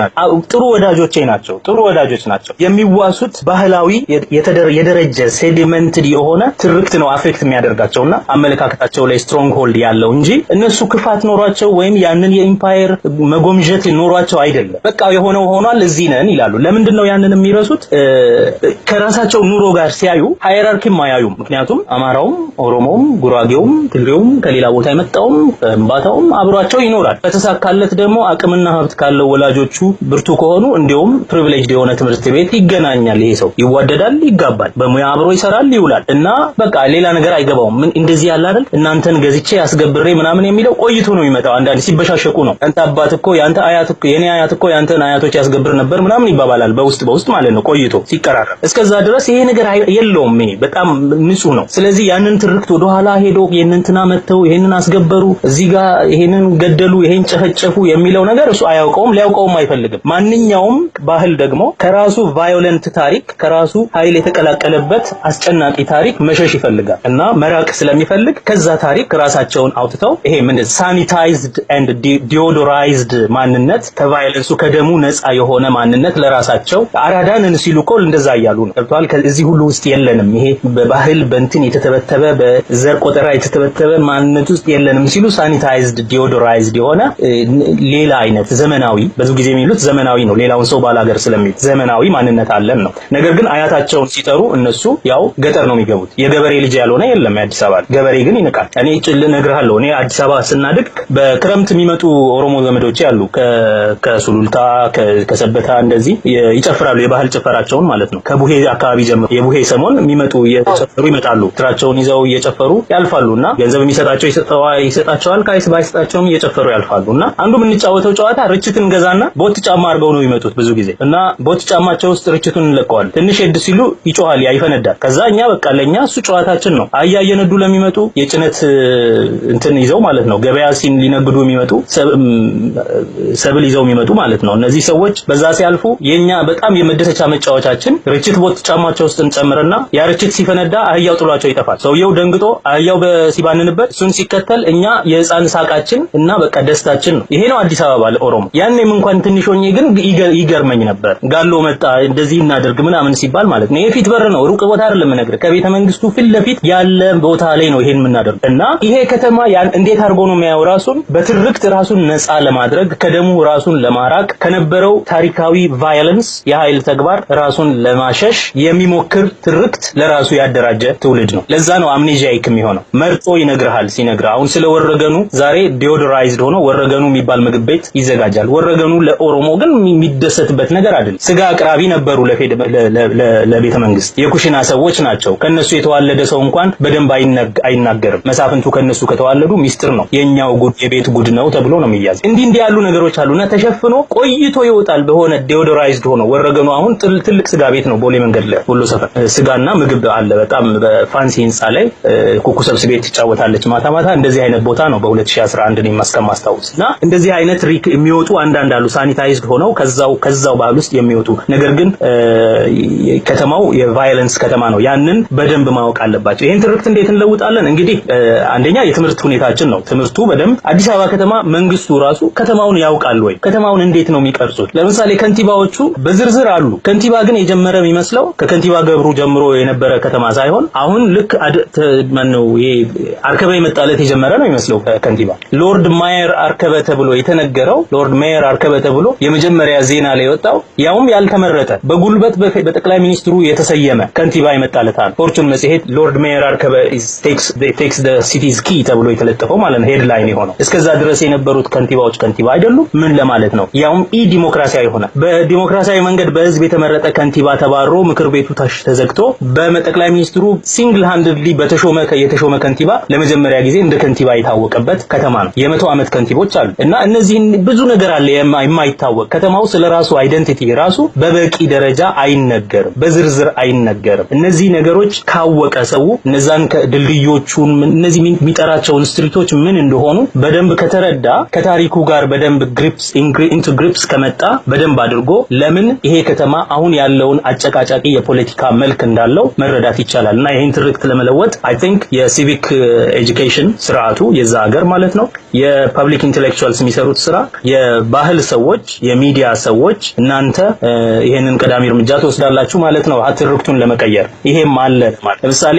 S3: ናቸው ጥሩ ወዳጆች ናቸው የሚዋሱት ባህላዊ የደረጀ ሴዲመንትድ የሆነ ትርክት ነው አፌክት የሚያደርጋቸውና አመለካከታቸው ላይ ስትሮንግ ሆልድ ያለው እንጂ እነሱ ክፋት ኖሯቸው ወይም ያንን የኢምፓየር መጎምጀት ኖሯቸው አይደለም በቃ የሆነው ሆኗል እዚህ ነን ይላሉ ለምንድን ነው ያንን የሚረሱት ከራሳቸው ኑሮ ጋር ሲያዩ ሃይራርኪም አያዩም ምክንያቱም አማራውም ኦሮሞውም ጉራጌውም ትግሬውም ከሌላ ቦታ የመጣውም ባታውም አብሯቸው ይኖራል በተሳካለት ደግሞ አቅምና ሀብት ካለው ወላጆቹ ብርቱ ከሆኑ እንዲሁም ፕሪቪሌጅድ የሆነ ትምህርት ቤት ይገናኛል ይሄ ሰው ይዋደዳል ይጋባል በሙያ አብሮ ይሰራል ይውላል እና በቃ ሌላ ነገር አይገባውም ምን እንደዚህ ያለ አይደል እናንተን ገዝቼ ያስገብሬ ምናምን የሚለው ቆይቶ ነው የሚመጣው አንዳንድ ሲበሻሸቁ ነው አንተ አባት እኮ ያንተ አያት እኮ የኔ አያት እኮ ያንተን አያቶች ያስገብር ነበር ምናምን ይባባላል በውስጥ ማለት ነው ቆይቶ ሲቀራረብ እስከዛ ድረስ ይሄ ነገር የለውም ይሄ በጣም ንጹህ ነው ስለዚህ ያንን ትርክት ወደ ኋላ ሄዶ የነንትና መተው ይሄንን አስገበሩ እዚህ ጋር ይሄንን ገደሉ ይሄን ጨፈጨፉ የሚለው ነገር እሱ ሊያውቀውም አይፈልግም ማንኛውም ባህል ደግሞ ከራሱ ቫዮለንት ታሪክ ከራሱ ኃይል የተቀላቀለበት አስጨናቂ ታሪክ መሸሽ ይፈልጋል እና መራቅ ስለሚፈልግ ከዛ ታሪክ ራሳቸውን አውጥተው ይሄ ምን ሳኒታይዝድ ኤንድ ዲኦዶራይዝድ ማንነት ከቫዮለንሱ ከደሙ ነፃ የሆነ ማንነት ለራሳቸው አራዳንን ሲሉኮ እንደዛ ያያሉ ነው ተብቷል። ከዚህ ሁሉ ውስጥ የለንም ይሄ በባህል በእንትን የተተበተበ በዘር ቆጠራ የተተበተበ ማንነት ውስጥ የለንም ሲሉ ሳኒታይዝድ ዲኦዶራይዝድ የሆነ ሌላ አይነት ዘመናዊ ብዙ ጊዜ የሚሉት ዘመናዊ ነው ሌላውን ሰው ባላገር ስለሚል ዘመናዊ ማንነት አለን ነው። ነገር ግን አያታቸውን ሲጠሩ እነሱ ያው ገጠር ነው የሚገቡት። የገበሬ ልጅ ያልሆነ የለም የአዲስ አበባ ገበሬ ግን ይንቃል። እኔ ልነግርሃለሁ እኔ አዲስ አበባ ስናድግ በክረምት የሚመጡ ኦሮሞ ዘመዶቼ አሉ ከሱሉልታ ከሰበታ እንደዚህ ይጨፍራሉ የባህል ጭፈራቸውን ማለት ነው። ከቡሄ አካባቢ ጀምሮ የቡሄ ሰሞን የሚመጡ እየጨፈሩ ይመጣሉ። ትራቸውን ይዘው እየጨፈሩ ያልፋሉና ገንዘብ የሚሰጣቸው ይሰጣቸዋል ካይስ ባይሰጣቸውም እየጨፈሩ ያልፋሉና አንዱ የምንጫወተው ጨዋታ ርችትን ገዛና ቦት ጫማ አድርገው ነው የሚመጡት ብዙ ጊዜ እና ቦት ጫማቸው ውስጥ ርችቱን እንለቀዋል። ትንሽ ሄድ ሲሉ ይጮሃል ይፈነዳል። ከዛ እኛ በቃ ለኛ እሱ ጨዋታችን ነው። አህያ እየነዱ ለሚመጡ የጭነት እንትን ይዘው ማለት ነው ገበያ ሲን ሊነግዱ የሚመጡ ሰብል ይዘው የሚመጡ ማለት ነው። እነዚህ ሰዎች በዛ ሲያልፉ የኛ በጣም የመደሰቻ መጫወቻችን ርችት ቦት ጫማቸው ውስጥ እንጨምርና ያ ርችት ሲፈነዳ አህያው ጥሏቸው ይጠፋል። ሰውየው ደንግጦ አህያው በሲባንንበት እሱን ሲከተል እኛ የህፃን ሳቃችን እና በቃ ደስታችን ነው። ይሄ ነው አዲስ አበባ ለኦሮሞ። ያኔም እንኳን ትንሽ ሆኜ ግን ይገርመኝ ነበር። ጋሎ መጣ እንደዚህ እናደርግ ምናምን ሲባል ማለት ነው። የፊት በር ነው ሩቅ ቦታ አይደለም ነገር ከቤተ መንግስቱ ፊት ለፊት ያለ ቦታ ላይ ነው ይሄን የምናደርግ እና ይሄ ከተማ እንዴት አድርጎ ነው የሚያየው ራሱን በትርክት ራሱን ነፃ ለማድረግ ከደሙ ራሱን ለማራቅ ከነበረው ታሪካዊ ቫዮለንስ የኃይል ተግባር ራሱን ለማሸሽ የሚሞክር ትርክት ለራሱ ያደራጀ ትውልድ ነው። ለዛ ነው አምኔዚያይክ የሚሆነው። መርጦ ይነግርሃል ሲነግር አሁን ስለ ወረገኑ ዛሬ ዲኦዶራይዝድ ሆኖ ወረገኑ የሚባል ምግብ ቤት ይዘጋጃል። ወረገኑ ለኦሮሞ ግን የሚደሰትበት ነገር አይደለም። ስጋ አቅራቢ ነበሩ ለቤተ መንግስት የኩሽና ሰዎች ናቸው። ከነሱ የተዋለደ ሰው እንኳን በደንብ አይናገርም። መሳፍንቱ ከነሱ ከተዋለዱ ሚስጥር ነው የኛው ጉድ የቤት ጉድ ነው ተብሎ ነው የሚያዝ። እንዲህ ያሉ ነገሮች አሉና ተሸፍኖ ቆይቶ ይወጣል በሆነ ዲኦዶራይዝድ ሆኖ። ወረገኑ አሁን ትልቅ ስጋ ቤት ነው ቦሌ መንገድ ላይ ሁሉ ሰፈር ስጋና ምግብ አለ። በጣም በፋንሲ ህንጻ ላይ ኩኩ ሰብስቤ ትጫወታለች ማታ ማታ። እንደዚህ አይነት ቦታ ነው በ2011 ነው ማስታወስና እንደዚህ አይነት ሪክ የሚወጡ አንዳንድ አሉ ሳኒታይዝድ ሆነው ከዛው ባህል ውስጥ የሚወጡ ነገር ግን ከተማው የቫዮለንስ ከተማ ነው። ያንን በደንብ ማወቅ አለባቸው። ይሄን ትርክት እንዴት እንለውጣለን? እንግዲህ አንደኛ የትምህርት ሁኔታችን ነው። ትምህርቱ በደንብ አዲስ አበባ ከተማ መንግስቱ ራሱ ከተማውን ያውቃል ወይ? ከተማውን እንዴት ነው የሚቀርጹት? ለምሳሌ ከንቲባዎቹ በዝርዝር አሉ። ከንቲባ ግን የጀመረ የሚመስለው ከከንቲባ ገብሩ ጀምሮ የነበረ ከተማ ሳይሆን አሁን ልክ ማነው ይሄ አርከበ የመጣለት የጀመረ ነው የሚመስለው ከንቲባ ሎርድ ማየር አርከበ ተብሎ የተነገረው ሎርድ ማየር አርከበ ተብሎ የመጀመሪያ ዜና ላይ ወጣው ያውም ያልተመረጠ በጉልበት በጠቅላይ ሚኒስትሩ የተሰየመ ከንቲባ ይመጣለታል። ፎርቹን መጽሔት ሎርድ ማየር አርከበ takes the city's key ተብሎ የተለጠፈው ማለት ነው ሄድላይን የሆነው። እስከዛ ድረስ የነበሩት ከንቲባዎች ከንቲባ አይደሉም ምን ለማለት ነው? ያውም ዲሞክራሲያዊ ሆነ። በዲሞክራሲያዊ መንገድ በህዝብ የተመረጠ ከንቲባ ተባሮ ምክር ቤቱ ተዘግቶ በጠቅላይ ሚኒስትሩ ሲንግል ሃንድሊ የተሾመ ከንቲባ ለመጀመሪያ ጊዜ እንደ ከንቲባ የታወቀበት ከተማ ነው። የ100 ዓመት ከንቲቦች አሉ እና እነዚህን ብዙ ነገር አለ የማይታወቅ ከተማው ስለራሱ አይደንቲቲ ራሱ በበቂ ደረጃ አይነገርም፣ በዝርዝር አይነገርም። እነዚህ ነገሮች ካወቀ ሰው እነዛን ድልድዮቹን እነዚህ የሚጠራቸውን ስትሪቶች ምን እንደሆኑ በደንብ ከተረዳ ከታሪኩ ጋር በደንብ ግሪፕስ ከመጣ በደንብ አድርጎ ለምን ይሄ ከተማ አሁን ያለውን አጨቃጫቂ የፖለቲካ መልክ እንዳለው መረዳት ይቻላል። እና ይሄን ትርክት ለመለወጥ አይ ቲንክ የሲቪክ ኤጁኬሽን ስርዓቱ የዛ ሀገር ማለት ነው የፐብሊክ ኢንተሌክቹዋልስ የሚሰሩት ስራ የባህል ሰዎች የሚዲያ ሰዎች እናንተ ይሄንን ቀዳሚ እርምጃ ተወስዳላችሁ ማለት ነው ትርክቱን ለመቀየር። ይሄም አለ ማለት ለምሳሌ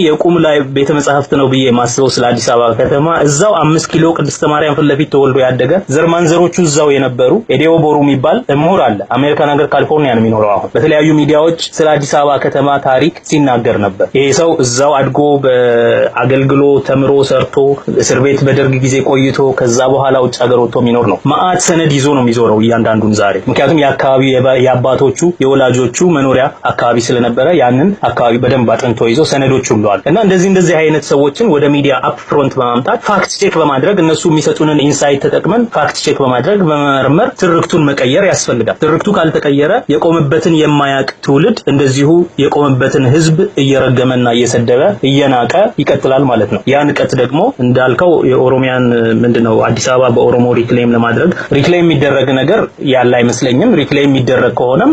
S3: የቁም ላይ ቤተ መጻሕፍት ነው ብዬ ማስበው ስለ አዲስ አበባ ከተማ እዛው 5 ኪሎ ቅድስተ ማርያም ፊት ለፊት ተወልዶ ያደገ ዘርማንዘሮቹ እዛው የነበሩ ኤዲዮ ቦሩ የሚባል ምሁር አለ። አሜሪካን ሀገር ካሊፎርኒያ ነው የሚኖረው። አሁን በተለያዩ ሚዲያዎች ስለ አዲስ አበባ ከተማ ታሪክ ሲናገር ነበር። ይሄ ሰው እዛው አድጎ በአገልግሎ ተምሮ ሰርቶ እስር ቤት በደርግ ጊዜ ቆይቶ ከዛ በኋላ ውጭ ሀገር ወጥቶ የሚኖር ነው። ማአት ሰነድ ይዞ ነው የሚዞረው እያንዳንዱን ዛሬ ምክንያቱም የአካባቢ የአባቶቹ የወላጆቹ መኖሪያ አካባቢ ስለነበረ ያንን አካባቢ በደንብ አጥንቶ ይዞ ሰነዶች ሁሉ አሉ። እና እንደዚህ አይነት ሰዎችን ወደ ሚዲያ አፕ ፍሮንት በማምጣት ፋክት ቼክ በማድረግ እነሱ የሚሰጡንን ኢንሳይት ተጠቅመን ፋክት ቼክ በማድረግ በመመርመር ትርክቱን መቀየር ያስፈልጋል። ትርክቱ ካልተቀየረ የቆመበትን የማያቅ ትውልድ እንደዚሁ የቆመበትን ህዝብ እየረገመና እየሰደበ እየናቀ ይቀጥላል ማለት ነው። ያ ንቀት ደግሞ እንዳልከው የኦሮሚያን ምንድነው አዲስ አበባ በኦሮሞ ሪክሌም ለማድረግ ሪክሌም የሚደረግ ነገር ያለ አይመስለኝም። ሪክሌም የሚደረግ ከሆነም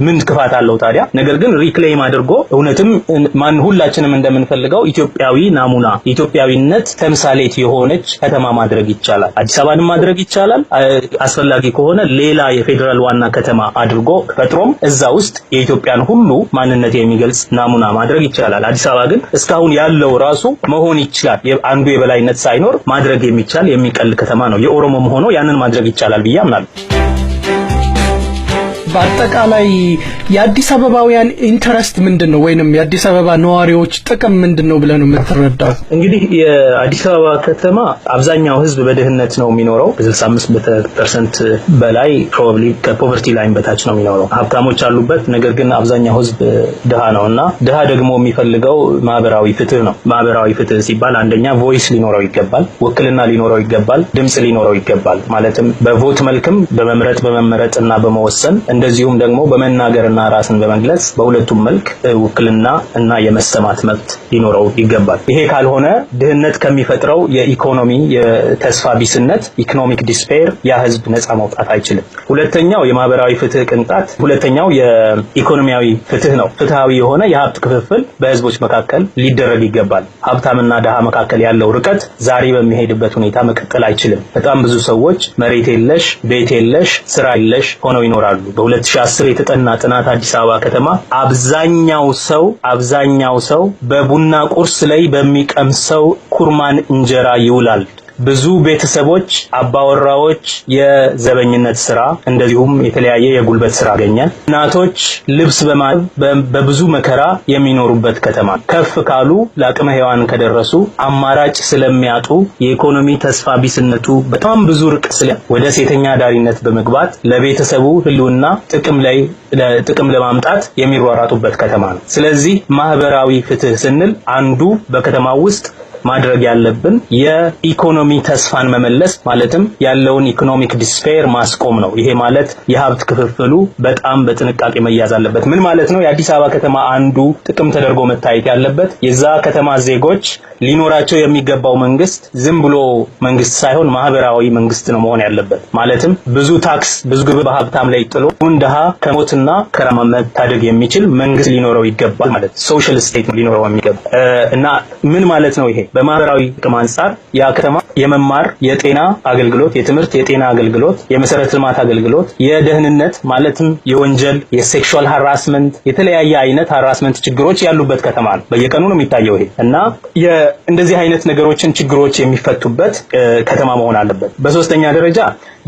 S3: ምን ክፋት አለው ታዲያ? ነገር ግን ሪክሌም አድርጎ እውነትም ማን ሁላችንም እንደምንፈልገው ኢትዮጵያዊ ናሙና ኢትዮጵያዊነት ተምሳሌት የሆነች ከተማ ማድረግ ይቻላል። አዲስ አበባን ማድረግ ይቻላል። አስፈላጊ ከሆነ ሌላ የፌደራል ዋና ከተማ አድርጎ ፈጥሮም እዛ ውስጥ የኢትዮጵያን ሁሉ ማንነት የሚገልጽ ናሙና ማድረግ ይቻላል። አዲስ አበባ ግን እስካሁን ያለው ራሱ መሆን ይችላል። አንዱ የበላይነት ሳይኖር ማድረግ የሚቻል የሚቀል ከተማ ነው። የኦሮሞም ሆኖ ያንን ማድረግ ይቻላል ብዬ አምናለሁ።
S2: በአጠቃላይ የአዲስ አበባውያን ኢንተረስት ምንድነው ወይንም የአዲስ አበባ ነዋሪዎች ጥቅም ምንድነው ብለህ ነው የምትረዳው?
S3: እንግዲህ የአዲስ አበባ ከተማ አብዛኛው ህዝብ በድህነት ነው የሚኖረው። 65% በላይ ፕሮባብሊ ከፖቨርቲ ላይን በታች ነው የሚኖረው። ሀብታሞች አሉበት፣ ነገር ግን አብዛኛው ህዝብ ድሃ ነውና ድሃ ደግሞ የሚፈልገው ማህበራዊ ፍትህ ነው። ማህበራዊ ፍትህ ሲባል አንደኛ ቮይስ ሊኖረው ይገባል፣ ውክልና ሊኖረው ይገባል፣ ድምጽ ሊኖረው ይገባል። ማለትም በቮት መልክም በመመረጥና በመወሰን እንደዚሁም ደግሞ በመናገርና ራስን በመግለጽ በሁለቱም መልክ ውክልና እና የመሰማት መብት ሊኖረው ይገባል። ይሄ ካልሆነ ድህነት ከሚፈጥረው የኢኮኖሚ የተስፋ ቢስነት ኢኮኖሚክ ዲስፔር ያ ህዝብ ነፃ መውጣት አይችልም። ሁለተኛው የማህበራዊ ፍትህ ቅንጣት፣ ሁለተኛው የኢኮኖሚያዊ ፍትህ ነው። ፍትሃዊ የሆነ የሀብት ክፍፍል በህዝቦች መካከል ሊደረግ ይገባል። ሀብታምና ደሃ መካከል ያለው ርቀት ዛሬ በሚሄድበት ሁኔታ መቀጠል አይችልም። በጣም ብዙ ሰዎች መሬት የለሽ፣ ቤት የለሽ፣ ስራ የለሽ ሆነው ይኖራሉ። በ2010 የተጠና ጥናት አዲስ አበባ ከተማ አብዛኛው ሰው በቡና ቁርስ ላይ በሚቀምሰው ኩርማን እንጀራ ይውላል። ብዙ ቤተሰቦች አባወራዎች የዘበኝነት ስራ እንደዚሁም የተለያየ የጉልበት ስራ ያገኛል። እናቶች ልብስ በብዙ መከራ የሚኖሩበት ከተማ። ከፍ ካሉ ለአቅመ ሔዋን ከደረሱ አማራጭ ስለሚያጡ የኢኮኖሚ ተስፋ ቢስነቱ በጣም ብዙ ርቅ ወደ ሴተኛ ዳሪነት በመግባት ለቤተሰቡ ህልውና ጥቅም ለማምጣት የሚሯሯጡበት ከተማ ነው። ስለዚህ ማህበራዊ ፍትህ ስንል አንዱ በከተማው ውስጥ ማድረግ ያለብን የኢኮኖሚ ተስፋን መመለስ ማለትም ያለውን ኢኮኖሚክ ዲስፔር ማስቆም ነው። ይሄ ማለት የሀብት ክፍፍሉ በጣም በጥንቃቄ መያዝ አለበት። ምን ማለት ነው? የአዲስ አበባ ከተማ አንዱ ጥቅም ተደርጎ መታየት ያለበት የዛ ከተማ ዜጎች ሊኖራቸው የሚገባው መንግስት ዝም ብሎ መንግስት ሳይሆን ማህበራዊ መንግስት ነው መሆን ያለበት። ማለትም ብዙ ታክስ ብዙ ግብር በሀብታም ላይ ጥሎ ድሃ ከሞትና ከረሃብ መታደግ የሚችል መንግስት ሊኖረው ይገባል ማለት ሶሻል ስቴት ሊኖረው የሚገባ እና ምን ማለት ነው? ይሄ በማህበራዊ ጥቅም አንፃር ያ ከተማ የመማር የጤና አገልግሎት የትምህርት የጤና አገልግሎት የመሰረተ ልማት አገልግሎት የደህንነት ማለትም የወንጀል የሴክሹዋል ሃራስመንት የተለያየ አይነት ሃራስመንት ችግሮች ያሉበት ከተማ ነው። በየቀኑ ነው የሚታየው ይሄ እና እንደዚህ አይነት ነገሮችን ችግሮች የሚፈቱበት ከተማ መሆን አለበት። በሶስተኛ ደረጃ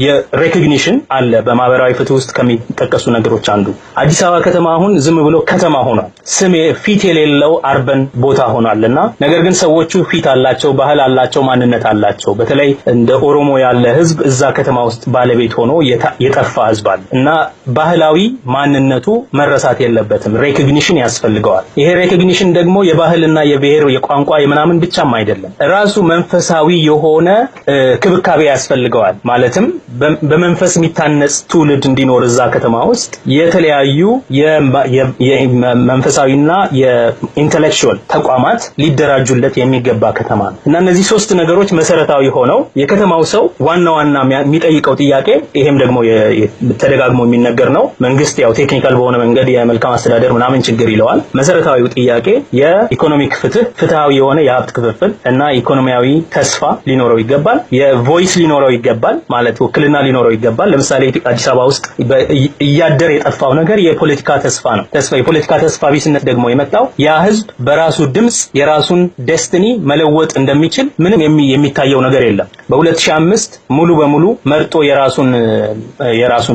S3: የሬኮግኒሽን አለ። በማህበራዊ ፍትህ ውስጥ ከሚጠቀሱ ነገሮች አንዱ አዲስ አበባ ከተማ አሁን ዝም ብሎ ከተማ ሆኗል። ስም ፊት የሌለው አርበን ቦታ ሆኗልና ነገር ግን ሰዎቹ ፊት አላቸው፣ ባህል አላቸው፣ ማንነት አላቸው። በተለይ እንደ ኦሮሞ ያለ ህዝብ እዛ ከተማ ውስጥ ባለቤት ሆኖ የጠፋ ህዝብ አለ እና ባህላዊ ማንነቱ መረሳት የለበትም። ሬኮግኒሽን ያስፈልገዋል። ይሄ ሬኮግኒሽን ደግሞ የባህልና የብሔር የቋንቋ የምናምን ብቻም አይደለም፣ ራሱ መንፈሳዊ የሆነ ክብካቤ ያስፈልገዋል። ማለትም በመንፈስ የሚታነጽ ትውልድ እንዲኖር እዛ ከተማ ውስጥ የተለያዩ የመንፈሳዊና የኢንተሌክቹዋል ተቋማት ሊደራጁለት የሚገባ ከተማ ነው እና እነዚህ ሶስት ነገሮች መሰረታዊ ሆነው የከተማው ሰው ዋና የሚጠይቀው ጥያቄ ይሄም ደግሞ ተደጋግሞ የሚነገር ነው። መንግስት ያው ቴክኒካል በሆነ መንገድ የመልካም አስተዳደር ምናምን ችግር ይለዋል። መሰረታዊው ጥያቄ የኢኮኖሚክ ፍትሃዊ የሆነ የሀብት ክፍፍል እና ኢኮኖሚያዊ ተስፋ ሊኖረው ይገባል። የቮይስ ሊኖረው ይገባል ማለት ውክልና ሊኖረው ይገባል። ለምሳሌ አዲስ አበባ ውስጥ እያደር የጠፋው ነገር የፖለቲካ ተስፋ ነው። የፖለቲካ ተስፋ ቢስነት ደግሞ የመጣው ያ ህዝብ በራሱ ድምጽ የራሱን ዴስቲኒ መለወጥ እንደሚችል ምንም የሚታየው ነገር የለም። በ2005 ሙሉ በሙሉ መርጦ የራሱን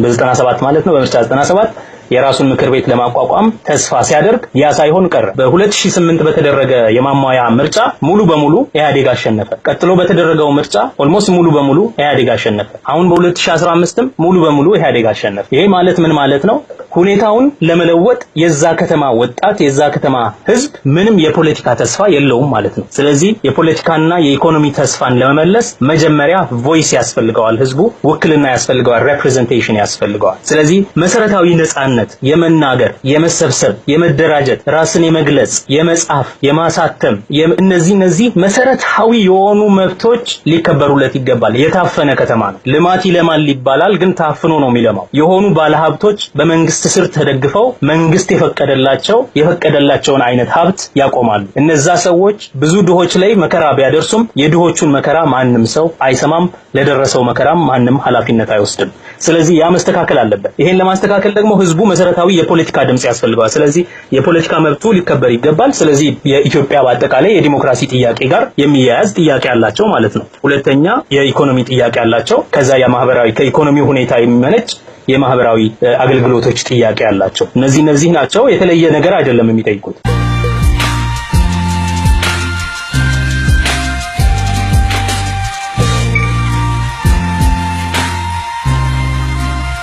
S3: በ97 ማለት ነው በምርጫ 97 የራሱን ምክር ቤት ለማቋቋም ተስፋ ሲያደርግ ያ ሳይሆን ቀረ። በ2008 በተደረገ የማሟያ ምርጫ ሙሉ በሙሉ ኢህአዴግ አሸነፈ። ቀጥሎ በተደረገው ምርጫ ኦልሞስት ሙሉ በሙሉ ኢህአዴግ አሸነፈ። አሁን በ2015ም ሙሉ በሙሉ ኢህአዴግ አሸነፈ። ይሄ ማለት ምን ማለት ነው? ሁኔታውን ለመለወጥ የዛ ከተማ ወጣት የዛ ከተማ ህዝብ ምንም የፖለቲካ ተስፋ የለውም ማለት ነው። ስለዚህ የፖለቲካና የኢኮኖሚ ተስፋን ለመመለስ መጀመሪያ ቮይስ ያስፈልገዋል፣ ህዝቡ ውክልና ያስፈልገዋል፣ ሪፕሬዘንቴሽን ያስፈልገዋል። ስለዚህ መሰረታዊ ነጻነት የነጻነት የመናገር የመሰብሰብ የመደራጀት ራስን የመግለጽ የመጻፍ የማሳተም እነዚህ መሰረታዊ የሆኑ መብቶች ሊከበሩለት ይገባል። የታፈነ ከተማ ነው። ልማት ይለማል ይባላል፣ ግን ታፍኖ ነው የሚለማው። የሆኑ ባለሀብቶች በመንግስት ስር ተደግፈው መንግስት የፈቀደላቸውን አይነት ሀብት ያቆማሉ። እነዛ ሰዎች ብዙ ድሆች ላይ መከራ ቢያደርሱም የድሆቹን መከራ ማንም ሰው አይሰማም። ለደረሰው መከራም ማንም ኃላፊነት አይወስድም። ስለዚህ ያ መስተካከል አለበት። ይሄን ለማስተካከል ደግሞ ህዝቡ መሰረታዊ የፖለቲካ ድምጽ ያስፈልገዋል። ስለዚህ የፖለቲካ መብቱ ሊከበር ይገባል። ስለዚህ የኢትዮጵያ በአጠቃላይ የዲሞክራሲ ጥያቄ ጋር የሚያያዝ ጥያቄ አላቸው ማለት ነው። ሁለተኛ የኢኮኖሚ ጥያቄ አላቸው። ከዛ የማህበራዊ ከኢኮኖሚ ሁኔታ የሚመነጭ የማህበራዊ አገልግሎቶች ጥያቄ አላቸው። እነዚህ ናቸው። የተለየ ነገር አይደለም የሚጠይቁት።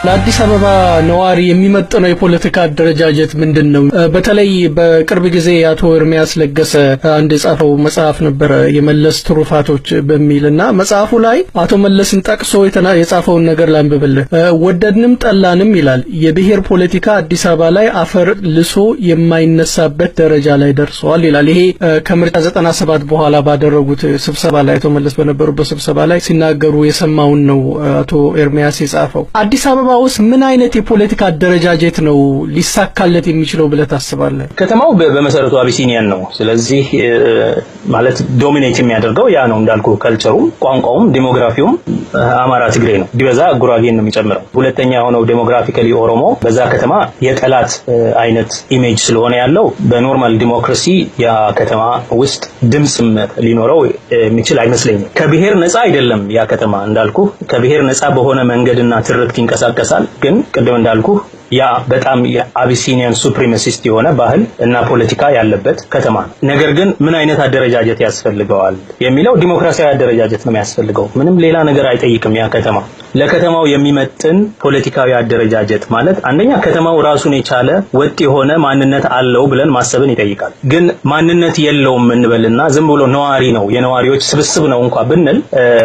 S2: ለአዲስ አበባ ነዋሪ የሚመጥነው የፖለቲካ አደረጃጀት ምንድነው? በተለይ በቅርብ ጊዜ አቶ ኤርሚያስ ለገሰ አንድ የጻፈው መጽሐፍ ነበር የመለስ ትሩፋቶች በሚልና መጽሐፉ ላይ አቶ መለስን ጠቅሶ የጻፈውን ነገር ላንብብልህ። ወደድንም ጠላንም ይላል የብሔር ፖለቲካ አዲስ አበባ ላይ አፈር ልሶ የማይነሳበት ደረጃ ላይ ደርሷል ይላል። ይሄ ከምርጫ 97 በኋላ ባደረጉት ስብሰባ ላይ አቶ መለስ በነበሩበት ስብሰባ ላይ ሲናገሩ የሰማውን ነው አቶ ኤርሚያስ የጻፈው። አዲስ አበባ ውስጥ ምን አይነት የፖለቲካ አደረጃጀት ነው ሊሳካለት የሚችለው ብለህ ታስባለህ?
S3: ከተማው በመሰረቱ አቢሲኒያን ነው። ስለዚህ ማለት ዶሚኔት የሚያደርገው ያ ነው እንዳልኩ፣ ካልቸሩም፣ ቋንቋውም፣ ዲሞግራፊውም አማራ ትግሬ ነው። ቢበዛ ጉራጌን ነው የሚጨምረው። ሁለተኛ የሆነው ዲሞግራፊካሊ ኦሮሞ በዛ ከተማ የጠላት አይነት ኢሜጅ ስለሆነ ያለው በኖርማል ዲሞክራሲ ያ ከተማ ውስጥ ድምጽም ሊኖረው የሚችል አይመስለኝም። ከብሔር ነፃ አይደለም ያ ከተማ እንዳልኩ፣ ከብሔር ነፃ በሆነ መንገድና ትርክት ይንቀሳቀሳል። ግን ቅድም እንዳልኩ ያ በጣም የአቢሲኒያን ሱፕሪማሲስት የሆነ ባህል እና ፖለቲካ ያለበት ከተማ ነው። ነገር ግን ምን አይነት አደረጃጀት ያስፈልገዋል የሚለው ዲሞክራሲያዊ አደረጃጀት ነው የሚያስፈልገው። ምንም ሌላ ነገር አይጠይቅም። ያ ከተማ ለከተማው የሚመጥን ፖለቲካዊ አደረጃጀት ማለት አንደኛ ከተማው ራሱን የቻለ ወጥ የሆነ ማንነት አለው ብለን ማሰብን ይጠይቃል። ግን ማንነት የለውም እንበልና ዝም ብሎ ነዋሪ ነው የነዋሪዎች ስብስብ ነው እንኳን ብንል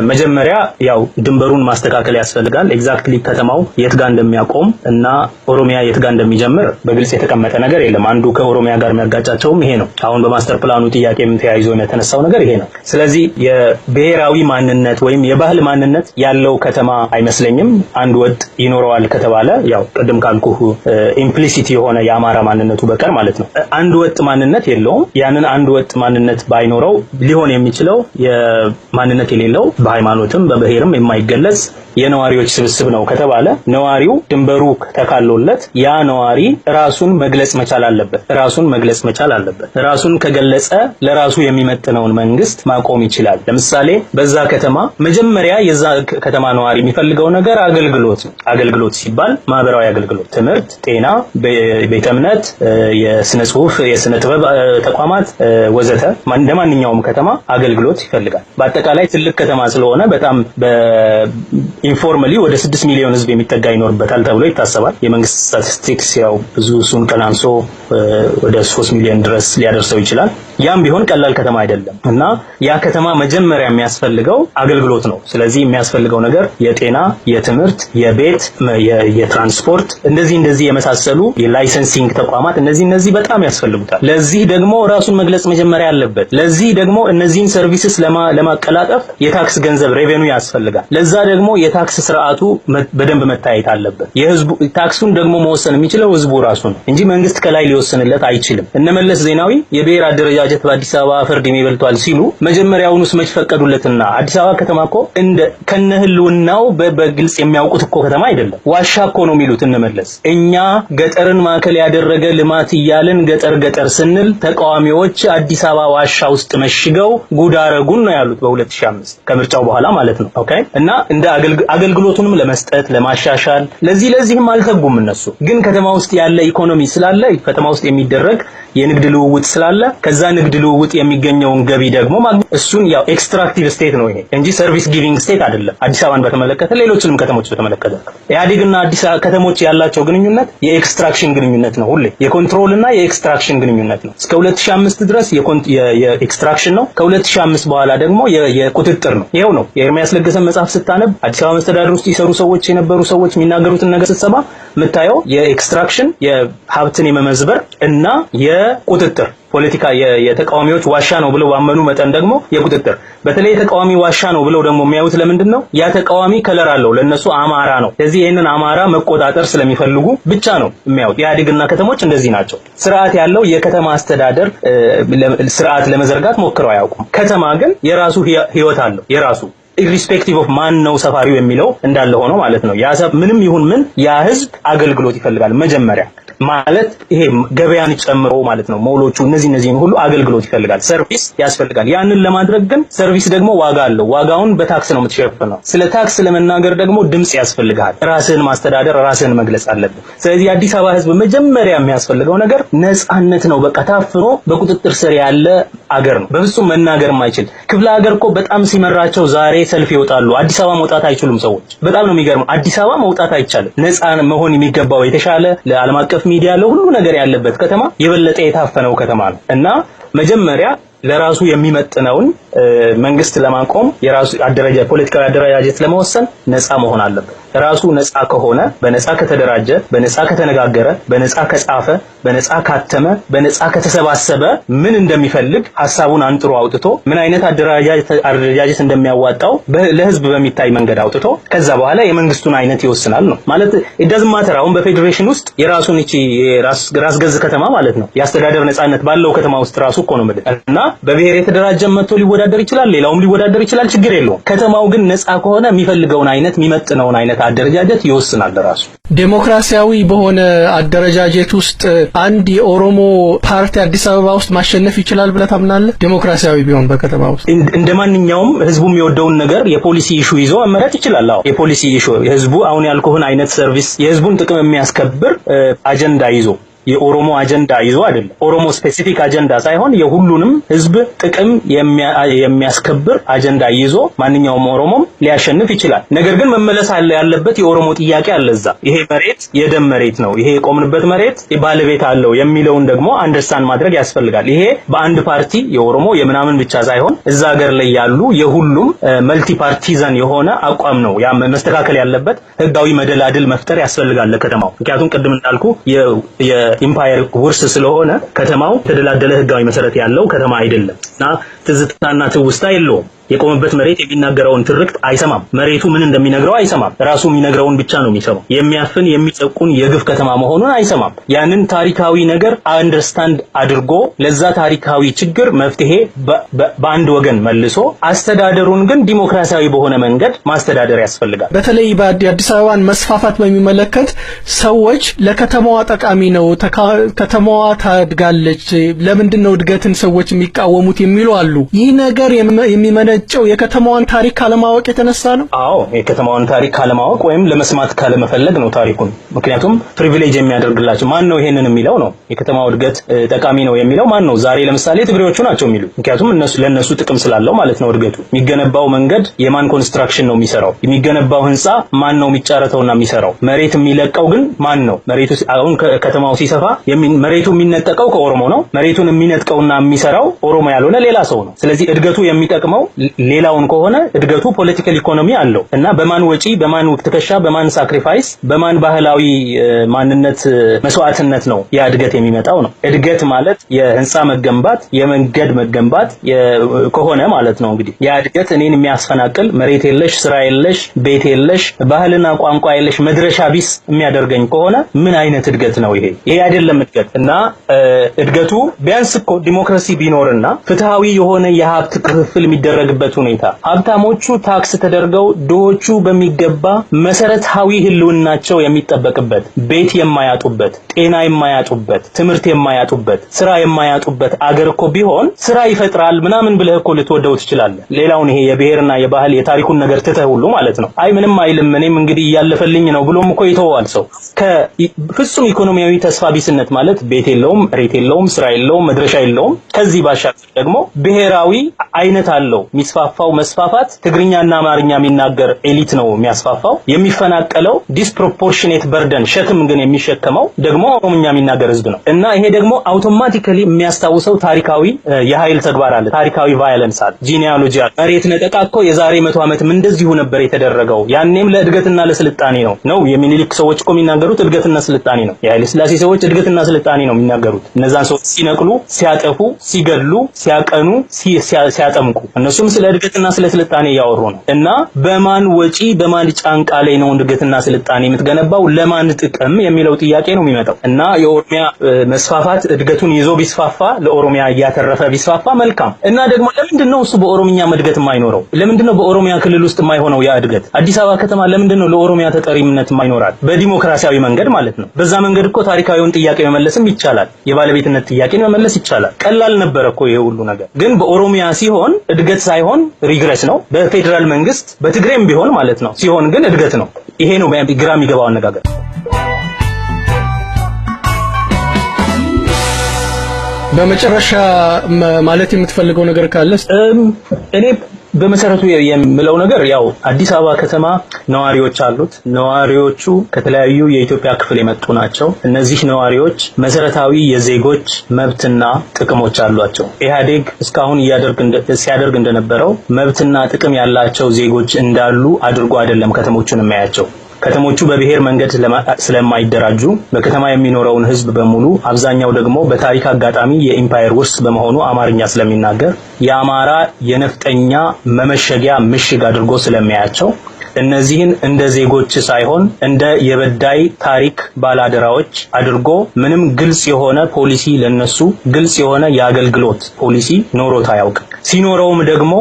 S3: መጀመሪያ ያው ድንበሩን ማስተካከል ያስፈልጋል። ኤግዛክትሊ ከተማው የት ጋር እንደሚያቆም እና ኦሮሚያ የት ጋር እንደሚጀምር በግልጽ የተቀመጠ ነገር የለም። አንዱ ከኦሮሚያ ጋር የሚያጋጫቸውም ይሄ ነው። አሁን በማስተር ፕላኑ ጥያቄም ተያይዞ የተነሳው ነገር ይሄ ነው። ስለዚህ የብሔራዊ ማንነት ወይም የባህል ማንነት ያለው ከተማ አይመስለኝም። አንድ ወጥ ይኖረዋል ከተባለ ያው ቅድም ካልኩ ኢምፕሊሲት የሆነ የአማራ ማንነቱ በቀር ማለት ነው። አንድ ወጥ ማንነት የለውም። ያንን አንድ ወጥ ማንነት ባይኖረው ሊሆን የሚችለው የማንነት የሌለው በሃይማኖትም በብሔርም የማይገለጽ የነዋሪዎች ስብስብ ነው ከተባለ ነዋሪው ድንበሩ ተካሎለት ያ ነዋሪ ራሱን መግለጽ መቻል አለበት። ራሱን ከገለጸ ለራሱ የሚመጥነውን መንግስት ማቆም ይችላል። ለምሳሌ በዛ ከተማ መጀመሪያ የዛ ከተማ ነዋሪ የሚፈልገው ነገር አገልግሎት ነው። አገልግሎት ሲባል ማህበራዊ አገልግሎት፣ ትምህርት፣ ጤና፣ ቤተ እምነት፣ የስነ ጽሁፍ፣ የስነ ጥበብ ተቋማት ወዘተ እንደማንኛውም ከተማ አገልግሎት ይፈልጋል። በአጠቃላይ ትልቅ ከተማ ስለሆነ በጣም ኢንፎርማሊ ወደ 6 ሚሊዮን ህዝብ የሚጠጋ ይኖርበታል ተብሎ ይታሰባል። የመንግስት ስታቲስቲክስ ያው ብዙ ሱን ቀናንሶ ወደ 3 ሚሊዮን ድረስ ሊያደርሰው ይችላል። ያም ቢሆን ቀላል ከተማ አይደለም እና ያ ከተማ መጀመሪያ የሚያስፈልገው አገልግሎት ነው። ስለዚህ የሚያስፈልገው ነገር የጤና፣ የትምህርት፣ የቤት፣ የትራንስፖርት እንደዚህ የመሳሰሉ የላይሰንሲንግ ተቋማት እነዚህ በጣም ያስፈልጉታል። ለዚህ ደግሞ ራሱን መግለጽ መጀመሪያ አለበት። ለዚህ ደግሞ እነዚህን ሰርቪስስ ለማቀላጠፍ የታክስ ገንዘብ ሬቬኒው ያስፈልጋል። ለዛ ደግሞ የታክስ ስርዓቱ በደንብ መታየት አለበት። የህዝቡ ታክሱን ደግሞ መወሰን የሚችለው ህዝቡ ራሱ ነው እንጂ መንግስት ከላይ ሊወስንለት አይችልም። እነመለስ ዜናዊ የብሔር አደረጃጀት በአዲስ አበባ ፍርድ ይበልጧል ሲሉ መጀመሪያውኑስ መች ፈቀዱለትና? አዲስ አበባ ከተማ እኮ ከነህልውናው በግልጽ የሚያውቁት እኮ ከተማ አይደለም። ዋሻ እኮ ነው የሚሉት እነመለስ። እኛ ገጠርን ማዕከል ያደረገ ልማት እያልን ገጠር ስንል ተቃዋሚዎች አዲስ አበባ ዋሻ ውስጥ መሽገው ጉዳረጉን ነው ያሉት በ2005 ከምርጫው በኋላ ማለት ነው። ኦኬ እና እንደ አገልግሎቱንም ለመስጠት ለማሻሻል ለዚህም አልተጉም እነሱ። ግን ከተማ ውስጥ ያለ ኢኮኖሚ ስላለ ከተማ ውስጥ የሚደረግ የንግድ ልውውጥ ስላለ ከዛ ንግድ ልውውጥ የሚገኘውን ገቢ ደግሞ እሱን ያው ኤክስትራክቲቭ ስቴት ነው ይሄ እንጂ ሰርቪስ ጊቪንግ ስቴት አይደለም። አዲስ አበባን በተመለከተ ሌሎችንም ከተሞች በተመለከተ ኢህአዴግና አዲስ አበባ ከተሞች ያላቸው ግንኙነት የኤክስትራክሽን ግንኙነት ነው። ሁሌ የኮንትሮልና የኤክስትራክሽን ግንኙነት ነው። እስከ 2005 ድረስ የኤክስትራክሽን ነው። ከ2005 በኋላ ደግሞ የቁጥጥር ነው። ይሄው ነው የኤርሚያስ ለገሰ መጽሐፍ ስታነብ አዲስ አበባ መስተዳድር ውስጥ ይሰሩ ሰዎች የነበሩ ሰዎች የሚናገሩትን ነገር ስትሰማ የምታየው የኤክስትራክሽን የሀብትን የመመዝበር እና የቁጥጥር ፖለቲካ የተቃዋሚዎች ዋሻ ነው ብለው ባመኑ መጠን ደግሞ የቁጥጥር በተለይ የተቃዋሚ ዋሻ ነው ብለው ደግሞ የሚያዩት ለምንድነው ያ ተቃዋሚ ከለር አለው ለነሱ አማራ ነው ስለዚህ ይሄንን አማራ መቆጣጠር ስለሚፈልጉ ብቻ ነው የሚያዩት ኢህአዴግና ከተሞች እንደዚህ ናቸው ስርዓት ያለው የከተማ አስተዳደር ስርዓት ለመዘርጋት ሞክረው አያውቁም ከተማ ግን የራሱ ህይወት አለው የራሱ irrespective of ማን ነው ሰፋሪው የሚለው እንዳለ ሆኖ ማለት ነው ያ ምንም ይሁን ምን ያ ህዝብ አገልግሎት ይፈልጋል መጀመሪያ ማለት ይሄ ገበያን ጨምሮ ማለት ነው ሞሎቹ እነዚህ ሁሉ አገልግሎት ይፈልጋል ሰርቪስ ያስፈልጋል ያንን ለማድረግ ግን ሰርቪስ ደግሞ ዋጋ አለው ዋጋውን በታክስ ነው የምትሸፍነው ስለ ታክስ ለመናገር ደግሞ ድምጽ ያስፈልጋል ራስህን ማስተዳደር ራስህን መግለጽ አለብህ ስለዚህ አዲስ አበባ ህዝብ መጀመሪያ የሚያስፈልገው ነገር ነፃነት ነው በቃ ታፍኖ በቁጥጥር ስር ያለ አገር ነው በፍጹም መናገር የማይችል ክፍለ ሀገር እኮ በጣም ሲመራቸው ዛሬ ሰልፍ ይወጣሉ አዲስ አበባ መውጣት አይችሉም ሰዎች በጣም ነው የሚገርመው አዲስ አበባ መውጣት አይቻልም ነፃ መሆን የሚገባው የተሻለ ለዓለም አቀፍ ሚዲያ ለሁሉ ነገር ያለበት ከተማ የበለጠ የታፈነው ከተማ ነው እና መጀመሪያ ለራሱ የሚመጥነውን መንግስት ለማቆም የራሱ ፖለቲካዊ አደረጃጀት ለመወሰን ነፃ መሆን አለበት ራሱ ነፃ ከሆነ በነፃ ከተደራጀ በነፃ ከተነጋገረ በነፃ ከጻፈ በነፃ ካተመ በነፃ ከተሰባሰበ ምን እንደሚፈልግ ሐሳቡን አንጥሮ አውጥቶ ምን አይነት አደረጃጀት እንደሚያዋጣው ለህዝብ በሚታይ መንገድ አውጥቶ ከዛ በኋላ የመንግስቱን አይነት ይወስናል ነው ማለት it matter አሁን በፌዴሬሽን ውስጥ የራሱን ራስ ገዝ ከተማ ማለት ነው ያስተዳደር ነፃነት ባለው ከተማ ውስጥ ራሱ እኮ ነው ማለት እና በብሔር የተደራጀ መጥቶ ሊወዳደር ይችላል ሌላውም ሊወዳደር ይችላል ችግር የለውም ከተማው ግን ነፃ ከሆነ የሚፈልገውን አይነት የሚመጥነውን አይነት አደረጃጀት ይወስናል ራሱ
S2: ዴሞክራሲያዊ በሆነ አደረጃጀት ውስጥ አንድ የኦሮሞ ፓርቲ አዲስ አበባ ውስጥ ማሸነፍ ይችላል ብለህ ታምናለህ ዴሞክራሲያዊ ቢሆን በከተማ ውስጥ
S3: እንደማንኛውም ህዝቡ የሚወደውን ነገር የፖሊሲ ኢሹ ይዞ መመረጥ ይችላል አዎ የፖሊሲ ኢሹ ህዝቡ አሁን ያልኩህን አይነት ሰርቪስ የህዝቡን ጥቅም የሚያስከብር አጀንዳ ይዞ የኦሮሞ አጀንዳ ይዞ አይደለም ኦሮሞ ስፔሲፊክ አጀንዳ ሳይሆን የሁሉንም ህዝብ ጥቅም የሚያስከብር አጀንዳ ይዞ ማንኛውም ኦሮሞም ሊያሸንፍ ይችላል ነገር ግን መመለስ ያለበት የኦሮሞ ጥያቄ አለዛ ይሄ መሬት የደም መሬት ነው ይሄ የቆምንበት መሬት የባለቤት አለው የሚለውን ደግሞ አንደርስታንድ ማድረግ ያስፈልጋል ይሄ በአንድ ፓርቲ የኦሮሞ የምናምን ብቻ ሳይሆን እዛ ሀገር ላይ ያሉ የሁሉም መልቲ ፓርቲዛን የሆነ አቋም ነው ያ መስተካከል ያለበት ህጋዊ መደላድል መፍጠር ያስፈልጋል ለከተማው ምክንያቱም ቅድም እንዳልኩ ኢምፓየር ውርስ ስለሆነ ከተማው ተደላደለ ህጋዊ መሰረት ያለው ከተማ አይደለምና ትዝታና ትውስታ የለውም የቆመበት መሬት የሚናገረውን ትርክት አይሰማም መሬቱ ምን እንደሚነግረው አይሰማም ራሱ የሚነግረውን ብቻ ነው የሚሰማው የሚያፍን የሚጸቁን የግፍ ከተማ መሆኑን አይሰማም ያንን ታሪካዊ ነገር አንደርስታንድ አድርጎ ለዛ ታሪካዊ ችግር መፍትሄ በአንድ ወገን መልሶ አስተዳደሩን ግን ዲሞክራሲያዊ በሆነ መንገድ ማስተዳደር ያስፈልጋል
S2: በተለይ በአዲስ አበባን መስፋፋት በሚመለከት ሰዎች ለከተማዋ ጠቃሚ ነው ከተማዋ ታድጋለች ለምንድን ነው እድገትን ሰዎች የሚቃወሙት የሚሉ አሉ ይህ ነገር የሚመነጨው የከተማዋን ታሪክ ካለማወቅ የተነሳ ነው
S3: አዎ የከተማዋን ታሪክ ካለማወቅ ወይም ለመስማት ካለመፈለግ ነው ታሪኩን ምክንያቱም ፕሪቪሌጅ የሚያደርግላቸው ማን ነው ይሄንን የሚለው ነው የከተማው እድገት ጠቃሚ ነው የሚለው ማን ነው ዛሬ ለምሳሌ ትግሬዎቹ ናቸው የሚሉ ምክንያቱም ለነሱ ጥቅም ስላለው ማለት ነው እድገቱ የሚገነባው መንገድ የማን ኮንስትራክሽን ነው የሚሰራው የሚገነባው ህንጻ ማን ነው የሚጫረተውና የሚሰራው መሬት የሚለቀው ግን ማን ነው መሬቱ አሁን ከተማው ሲሰፋ መሬቱ የሚነጠቀው ከኦሮሞ ነው መሬቱን የሚነጥቀውና የሚሰራው ኦሮሞ ያልሆነ ሌላ ሰው ነው ስለዚህ እድገቱ የሚጠቅመው ሌላውን ከሆነ እድገቱ ፖለቲካል ኢኮኖሚ አለው እና በማን ወጪ በማን ትከሻ በማን ሳክሪፋይስ በማን ባህላዊ ማንነት መስዋዕትነት ነው ያ እድገት የሚመጣው ነው እድገት ማለት የህንጻ መገንባት የመንገድ መገንባት ከሆነ ማለት ነው እንግዲህ ያ እድገት እኔን የሚያስፈናቅል መሬት የለሽ ስራ የለሽ ቤት የለሽ ባህልና ቋንቋ የለሽ መድረሻ ቢስ የሚያደርገኝ ከሆነ ምን አይነት እድገት ነው ይሄ አይደለም እድገት እና እድገቱ ቢያንስ እኮ ዲሞክራሲ ቢኖርና ፍትሃዊ የሆነ የሀብት ክፍፍል የሚደረግበት ሁኔታ ሀብታሞቹ ታክስ ተደርገው ድሆቹ በሚገባ መሰረታዊ ህልውናቸው የሚጠበቅበት ቤት የማያጡበት ጤና የማያጡበት ትምህርት የማያጡበት ስራ የማያጡበት አገር እኮ ቢሆን ስራ ይፈጥራል ምናምን ብለህ እኮ ልትወደው ትችላለህ ሌላውን ይሄ የብሔርና የባህል የታሪኩን ነገር ትተህ ሁሉ ማለት ነው አይ ምንም አይልም እኔም እንግዲህ ያለፈልኝ ነው ብሎም እኮ ይተዋል ሰው ከፍጹም ኢኮኖሚያዊ ተስፋ ቢስነት ማለት ቤት የለውም መሬት የለውም ስራ የለውም መድረሻ የለውም ከዚህ ባሻገር ደግሞ ብሔራዊ አይነት አለው የሚስፋፋው መስፋፋት ትግርኛና አማርኛ የሚናገር ኤሊት ነው የሚያስፋፋው። የሚፈናቀለው ዲስፕሮፖርሽኔት በርደን ሸክም ግን የሚሸከመው ደግሞ ኦሮምኛ የሚናገር ህዝብ ነው እና ይሄ ደግሞ አውቶማቲካሊ የሚያስታውሰው ታሪካዊ የኃይል ተግባር አለ፣ ታሪካዊ ቫዮለንስ አለ፣ ጂኒያሎጂ አለ። መሬት ነጠቃ እኮ የዛሬ 100 ዓመትም እንደዚሁ ነበር የተደረገው። ያኔም ለእድገትና ለስልጣኔ ነው የሚኒሊክ ሰዎች እኮ የሚናገሩት እድገትና ስልጣኔ ነው። የኃይለ ሥላሴ ሰዎች እድገትና ስልጣኔ ነው የሚናገሩት። እነዛን ሰዎች ሲነቅሉ፣ ሲያጠፉ፣ ሲገድሉ፣ ሲያቀኑ፣ ሲያጠምቁ እነሱም ስለ እድገትና ስለ ስልጣኔ ያወሩ ነው እና በማን ወጪ በማን ጫንቃ ላይ ነው እድገትና ስልጣኔ የምትገነባው ለማን ጥቅም የሚለው ጥያቄ ነው የሚመጣው እና የኦሮሚያ መስፋፋት እድገቱን ይዞ ቢስፋፋ ለኦሮሚያ እያተረፈ ቢስፋፋ መልካም እና ደግሞ ለምንድነው እሱ በኦሮሚያ መድገት የማይኖረው? ለምንድነው በኦሮሚያ ክልል ውስጥ የማይሆነው ያ እድገት? አዲስ አበባ ከተማ ለምንድነው ለኦሮሚያ ተጠሪነት የማይኖራት? በዲሞክራሲያዊ መንገድ ማለት ነው። በዛ መንገድ እኮ ታሪካዊውን ጥያቄ መመለስም ይቻላል። የባለቤትነት ጥያቄ መመለስ ይቻላል። ቀላል ነበር እኮ ይሄ ሁሉ ነገር። ግን በኦሮሚያ ሲሆን እድገት ሳይሆን ሪግሬስ ነው። በፌደራል መንግስት በትግሬም ቢሆን ማለት ነው ሲሆን ግን እድገት ነው። ይሄ ነው ግራ የሚገባው አነጋገር።
S2: በመጨረሻ ማለት የምትፈልገው ነገር ካለ?
S3: እኔ በመሰረቱ የምለው ነገር ያው አዲስ አበባ ከተማ ነዋሪዎች አሉት። ነዋሪዎቹ ከተለያዩ የኢትዮጵያ ክፍል የመጡ ናቸው። እነዚህ ነዋሪዎች መሰረታዊ የዜጎች መብትና ጥቅሞች አሏቸው። ኢህአዴግ እስካሁን ሲያደርግ እንደነበረው መብትና ጥቅም ያላቸው ዜጎች እንዳሉ አድርጎ አይደለም ከተሞቹን የሚያያቸው። ከተሞቹ በብሔር መንገድ ስለማይደራጁ በከተማ የሚኖረውን ህዝብ በሙሉ አብዛኛው ደግሞ በታሪክ አጋጣሚ የኢምፓየር ውስጥ በመሆኑ አማርኛ ስለሚናገር የአማራ የነፍጠኛ መመሸጊያ ምሽግ አድርጎ ስለሚያያቸው እነዚህን እንደ ዜጎች ሳይሆን እንደ የበዳይ ታሪክ ባላደራዎች አድርጎ ምንም ግልጽ የሆነ ፖሊሲ ለነሱ ግልጽ የሆነ የአገልግሎት ፖሊሲ ኖሮት አያውቅም። ሲኖረውም ደግሞ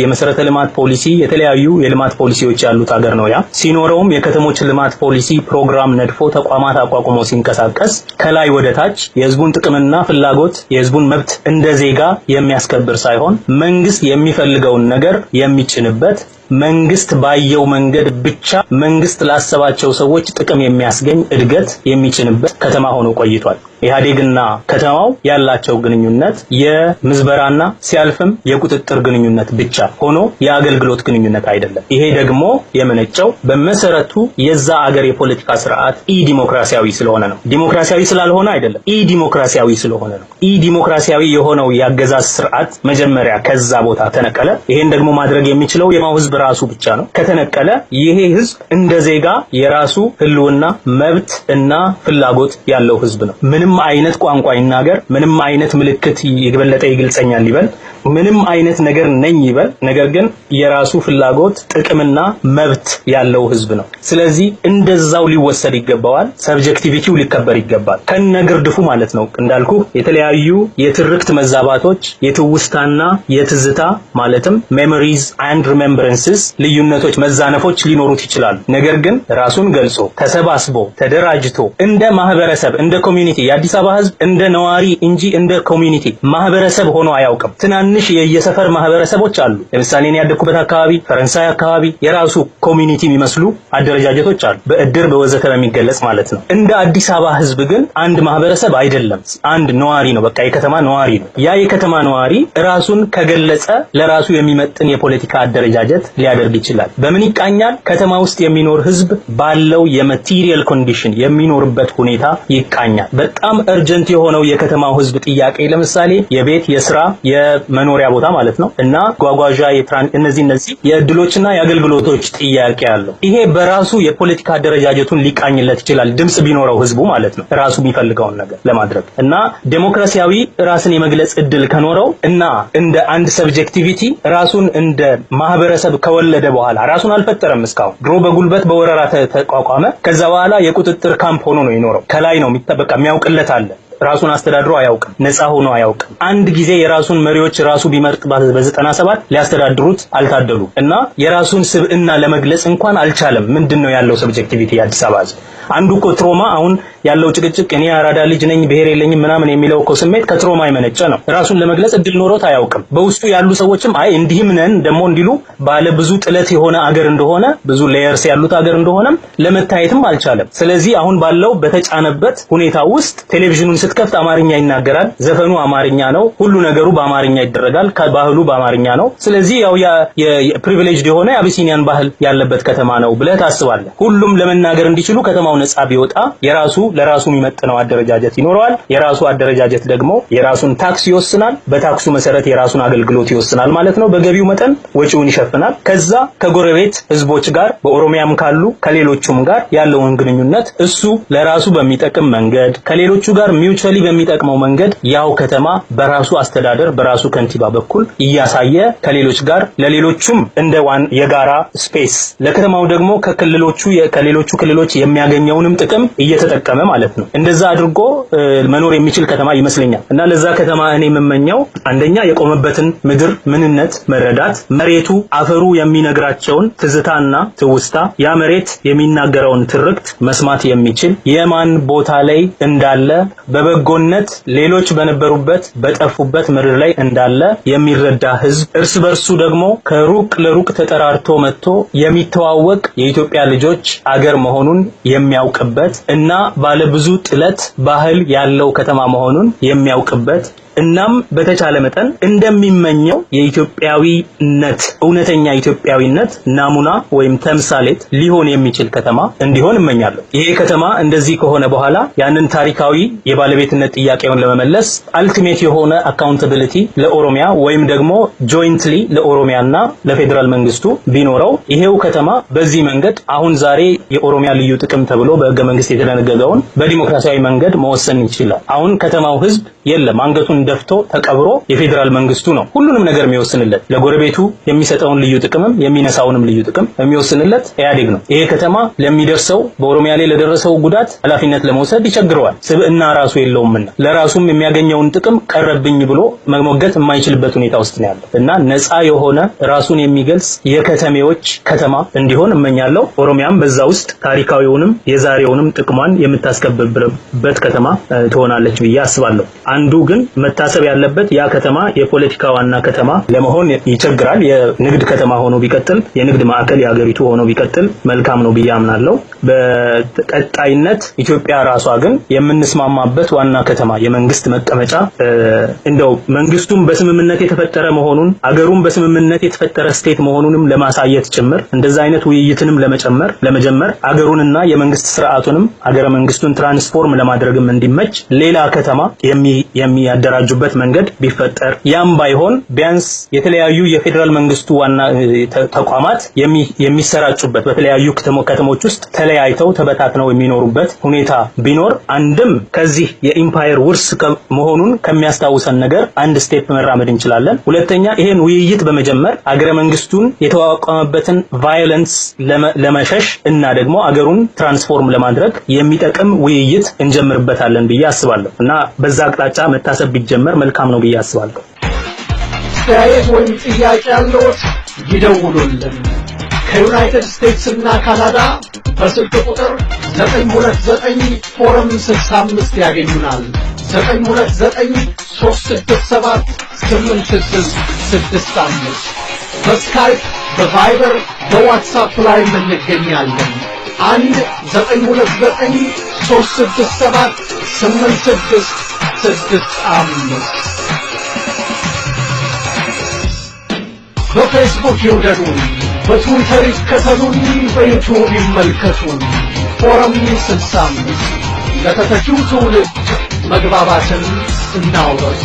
S3: የመሰረተ ልማት ፖሊሲ የተለያዩ የልማት ፖሊሲዎች ያሉት ሀገር ነው ያ። ሲኖረውም የከተሞች ልማት ፖሊሲ ፕሮግራም ነድፎ ተቋማት አቋቁሞ ሲንቀሳቀስ ከላይ ወደ ታች የህዝቡን ጥቅምና ፍላጎት የህዝቡን መብት እንደ ዜጋ የሚያስከብር ሳይሆን መንግስት የሚፈልገውን ነገር የሚጭንበት መንግስት ባየው መንገድ ብቻ መንግስት ላሰባቸው ሰዎች ጥቅም የሚያስገኝ እድገት የሚጭንበት ከተማ ሆኖ ቆይቷል። ኢህአዴግና ከተማው ያላቸው ግንኙነት የምዝበራና ሲያልፍም የቁጥጥር ግንኙነት ብቻ ሆኖ የአገልግሎት ግንኙነት አይደለም። ይሄ ደግሞ የመነጨው በመሰረቱ የዛ አገር የፖለቲካ ስርዓት ኢ-ዲሞክራሲያዊ ስለሆነ ነው። ዲሞክራሲያዊ ስላልሆነ አይደለም፣ ኢ-ዲሞክራሲያዊ ስለሆነ ነው። ኢ-ዲሞክራሲያዊ የሆነው የአገዛዝ ስርዓት መጀመሪያ ከዛ ቦታ ተነቀለ። ይሄን ደግሞ ማድረግ የሚችለው የማው ህዝብ ራሱ ብቻ ነው። ከተነቀለ ይሄ ህዝብ እንደ ዜጋ የራሱ ህልውና መብት እና ፍላጎት ያለው ህዝብ ነው። ምንም አይነት ቋንቋ ይናገር፣ ምንም አይነት ምልክት የበለጠ ይገልጸኛል ይበል፣ ምንም አይነት ነገር ነኝ ይበል፣ ነገር ግን የራሱ ፍላጎት ጥቅምና መብት ያለው ህዝብ ነው። ስለዚህ እንደዛው ሊወሰድ ይገባዋል። ሰብጀክቲቪቲው ሊከበር ይገባል ከነግርድፉ ማለት ነው። እንዳልኩ የተለያዩ የትርክት መዛባቶች የትውስታና የትዝታ ማለትም ሜሞሪዝ አንድ ሪሜምበረንስስ ልዩነቶች መዛነፎች ሊኖሩት ይችላል። ነገር ግን ራሱን ገልጾ ተሰባስቦ ተደራጅቶ እንደ ማህበረሰብ እንደ ኮሚኒቲ የአዲስ አበባ ህዝብ እንደ ነዋሪ እንጂ እንደ ኮሚኒቲ ማህበረሰብ ሆኖ አያውቅም። ትናንሽ የየሰፈር ማህበረሰቦች አሉ። ለምሳሌ እኔ ያደኩበት አካባቢ ፈረንሳይ አካባቢ የራሱ ኮሚኒቲ የሚመስሉ አደረጃጀቶች አሉ፣ በእድር በወዘተ የሚገለጽ ማለት ነው። እንደ አዲስ አበባ ህዝብ ግን አንድ ማህበረሰብ አይደለም፣ አንድ ነዋሪ ነው። በቃ የከተማ ነዋሪ ነው። ያ የከተማ ነዋሪ ራሱን ከገለጸ ለራሱ የሚመጥን የፖለቲካ አደረጃጀት ሊያደርግ ይችላል። በምን ይቃኛል? ከተማ ውስጥ የሚኖር ህዝብ ባለው የማቴሪያል ኮንዲሽን የሚኖርበት ሁኔታ ይቃኛል። በጣም እርጀንት የሆነው የከተማው ህዝብ ጥያቄ ለምሳሌ የቤት፣ የስራ፣ የመኖሪያ ቦታ ማለት ነው እና ጓጓዣ፣ እነዚህ የእድሎችና የአገልግሎቶች ጥያቄ አለው። ይሄ በራሱ የፖለቲካ አደረጃጀቱን ሊቃኝለት ይችላል፣ ድምጽ ቢኖረው ህዝቡ ማለት ነው ራሱ የሚፈልገውን ነገር ለማድረግ እና ዴሞክራሲያዊ ራስን የመግለጽ እድል ከኖረው እና እንደ አንድ ሰብጀክቲቪቲ ራሱን እንደ ማህበረሰብ ከወለደ በኋላ ራሱን አልፈጠረም። እስካሁን ድሮ በጉልበት በወረራ ተቋቋመ። ከዛ በኋላ የቁጥጥር ካምፕ ሆኖ ነው የኖረው። ከላይ ነው የሚጠበቃ የሚያውቅለት አለ። ራሱን አስተዳድሮ አያውቅም፣ ነፃ ሆኖ አያውቅም። አንድ ጊዜ የራሱን መሪዎች ራሱ ቢመርጥ በ97 ሊያስተዳድሩት አልታደሉ እና የራሱን ስብዕና ለመግለጽ እንኳን አልቻለም። ምንድነው ያለው ሰብጀክቲቪቲ የአዲስ አበባ ህዝብ? አንዱ እኮ ትሮማ አሁን ያለው ጭቅጭቅ እኔ አራዳ ልጅ ነኝ ብሔር የለኝም ምናምን የሚለው እኮ ስሜት ከትሮማ የመነጨ ነው። ራሱን ለመግለጽ እድል ኖሮት አያውቅም። በውስጡ ያሉ ሰዎችም አይ እንዲህም ነን ደሞ እንዲሉ ባለ ብዙ ጥለት የሆነ አገር እንደሆነ ብዙ ሌየርስ ያሉት አገር እንደሆነም ለመታየትም አልቻለም። ስለዚህ አሁን ባለው በተጫነበት ሁኔታ ውስጥ ቴሌቪዥኑን ስትከፍት አማርኛ ይናገራል። ዘፈኑ አማርኛ ነው። ሁሉ ነገሩ በአማርኛ ይደረጋል። ባህሉ በአማርኛ ነው። ስለዚህ ያው የፕሪቪሌጅድ የሆነ የአቢሲኒያን ባህል ያለበት ከተማ ነው ብለህ ታስባለህ። ሁሉም ለመናገር እንዲችሉ ከተማው ነጻ ቢወጣ ለራሱ የሚመጥነው አደረጃጀት ይኖረዋል። የራሱ አደረጃጀት ደግሞ የራሱን ታክስ ይወስናል። በታክሱ መሰረት የራሱን አገልግሎት ይወስናል ማለት ነው። በገቢው መጠን ወጪውን ይሸፍናል። ከዛ ከጎረቤት ህዝቦች ጋር በኦሮሚያም ካሉ ከሌሎቹም ጋር ያለውን ግንኙነት እሱ ለራሱ በሚጠቅም መንገድ ከሌሎቹ ጋር ሚውቹዋሊ በሚጠቅመው መንገድ ያው ከተማ በራሱ አስተዳደር በራሱ ከንቲባ በኩል እያሳየ ከሌሎች ጋር ለሌሎቹም እንደ የጋራ ስፔስ ለከተማው ደግሞ ከሌሎቹ ክልሎች የሚያገኘውንም ጥቅም እየተጠቀመ ማለት ነው። እንደዛ አድርጎ መኖር የሚችል ከተማ ይመስለኛል። እና ለዛ ከተማ እኔ የምመኘው አንደኛ የቆመበትን ምድር ምንነት መረዳት፣ መሬቱ አፈሩ የሚነግራቸውን ትዝታና ትውስታ፣ ያ መሬት የሚናገረውን ትርክት መስማት የሚችል የማን ቦታ ላይ እንዳለ በበጎነት ሌሎች በነበሩበት በጠፉበት ምድር ላይ እንዳለ የሚረዳ ህዝብ፣ እርስ በርሱ ደግሞ ከሩቅ ለሩቅ ተጠራርቶ መጥቶ የሚተዋወቅ የኢትዮጵያ ልጆች አገር መሆኑን የሚያውቅበት እና ባለብዙ ጥለት ባህል ያለው ከተማ መሆኑን የሚያውቅበት እናም በተቻለ መጠን እንደሚመኘው የኢትዮጵያዊነት እውነተኛ ኢትዮጵያዊነት ናሙና ወይም ተምሳሌት ሊሆን የሚችል ከተማ እንዲሆን እመኛለሁ። ይሄ ከተማ እንደዚህ ከሆነ በኋላ ያንን ታሪካዊ የባለቤትነት ጥያቄውን ለመመለስ አልቲሜት የሆነ አካውንታቢሊቲ ለኦሮሚያ ወይም ደግሞ ጆይንትሊ ለኦሮሚያና ለፌደራል መንግስቱ ቢኖረው ይሄው ከተማ በዚህ መንገድ አሁን ዛሬ የኦሮሚያ ልዩ ጥቅም ተብሎ በህገ መንግስት የተደነገገውን በዲሞክራሲያዊ መንገድ መወሰን ይችላል። አሁን ከተማው ህዝብ የለም አንገቱን ደፍቶ ተቀብሮ የፌደራል መንግስቱ ነው ሁሉንም ነገር የሚወስንለት። ለጎረቤቱ የሚሰጠውን ልዩ ጥቅምም የሚነሳውንም ልዩ ጥቅም የሚወስንለት ኢህአዴግ ነው። ይሄ ከተማ ለሚደርሰው በኦሮሚያ ላይ ለደረሰው ጉዳት ኃላፊነት ለመውሰድ ይቸግረዋል። ስብዕና ራሱ የለውምና ለራሱም የሚያገኘውን ጥቅም ቀረብኝ ብሎ መሞገት የማይችልበት ሁኔታ ውስጥ ነው ያለው እና ነፃ የሆነ ራሱን የሚገልጽ የከተሜዎች ከተማ እንዲሆን እመኛለሁ። ኦሮሚያም በዛ ውስጥ ታሪካዊውንም የዛሬውንም ጥቅሟን የምታስከብርበት ከተማ ትሆናለች ብዬ አስባለሁ። አንዱ ግን መታሰብ ያለበት ያ ከተማ የፖለቲካ ዋና ከተማ ለመሆን ይቸግራል። የንግድ ከተማ ሆኖ ቢቀጥል የንግድ ማዕከል የሀገሪቱ ሆኖ ቢቀጥል መልካም ነው ብዬ አምናለሁ። በቀጣይነት ኢትዮጵያ ራሷ ግን የምንስማማበት ዋና ከተማ የመንግስት መቀመጫ እንደው መንግስቱም በስምምነት የተፈጠረ መሆኑን አገሩም በስምምነት የተፈጠረ ስቴት መሆኑንም ለማሳየት ጭምር እንደዛ አይነት ውይይትንም ለመጀመር አገሩንና የመንግስት ስርዓቱንም አገረ መንግስቱን ትራንስፎርም ለማድረግም እንዲመች ሌላ ከተማ የሚያደራጁበት መንገድ ቢፈጠር ያም ባይሆን ቢያንስ የተለያዩ የፌደራል መንግስቱ ዋና ተቋማት የሚሰራጩበት በተለያዩ ከተሞች ውስጥ ተለያይተው ተበታትነው የሚኖሩበት ሁኔታ ቢኖር አንድም ከዚህ የኢምፓየር ውርስ መሆኑን ከሚያስታውሰን ነገር አንድ ስቴፕ መራመድ እንችላለን። ሁለተኛ ይሄን ውይይት በመጀመር አገረ መንግስቱን የተዋቀመበትን ቫዮለንስ ለመሸሽ እና ደግሞ አገሩን ትራንስፎርም ለማድረግ የሚጠቅም ውይይት እንጀምርበታለን ብዬ አስባለሁ እና በዛ አቅጣጫ መታሰብ ቢጀመር መልካም ነው ብዬ አስባለሁ።
S4: አስተያየት ወይም ጥያቄ ያለዎት ይደውሉልን። ከዩናይትድ ስቴትስ እና ካናዳ በስልክ ቁጥር 929 ፎረም 65 ያገኙናል። 929-367-8665 በስካይፕ በቫይበር በዋትስአፕ ላይ እንገኛለን። 1-929-367-8665 በፌስቡክ ይውደዱን፣ በትዊተር ይከተሉን፣ በዩቲዩብ ይመልከቱን። ፎረም 65 ለተተኪው ትውልድ መግባባትን እናውረስ።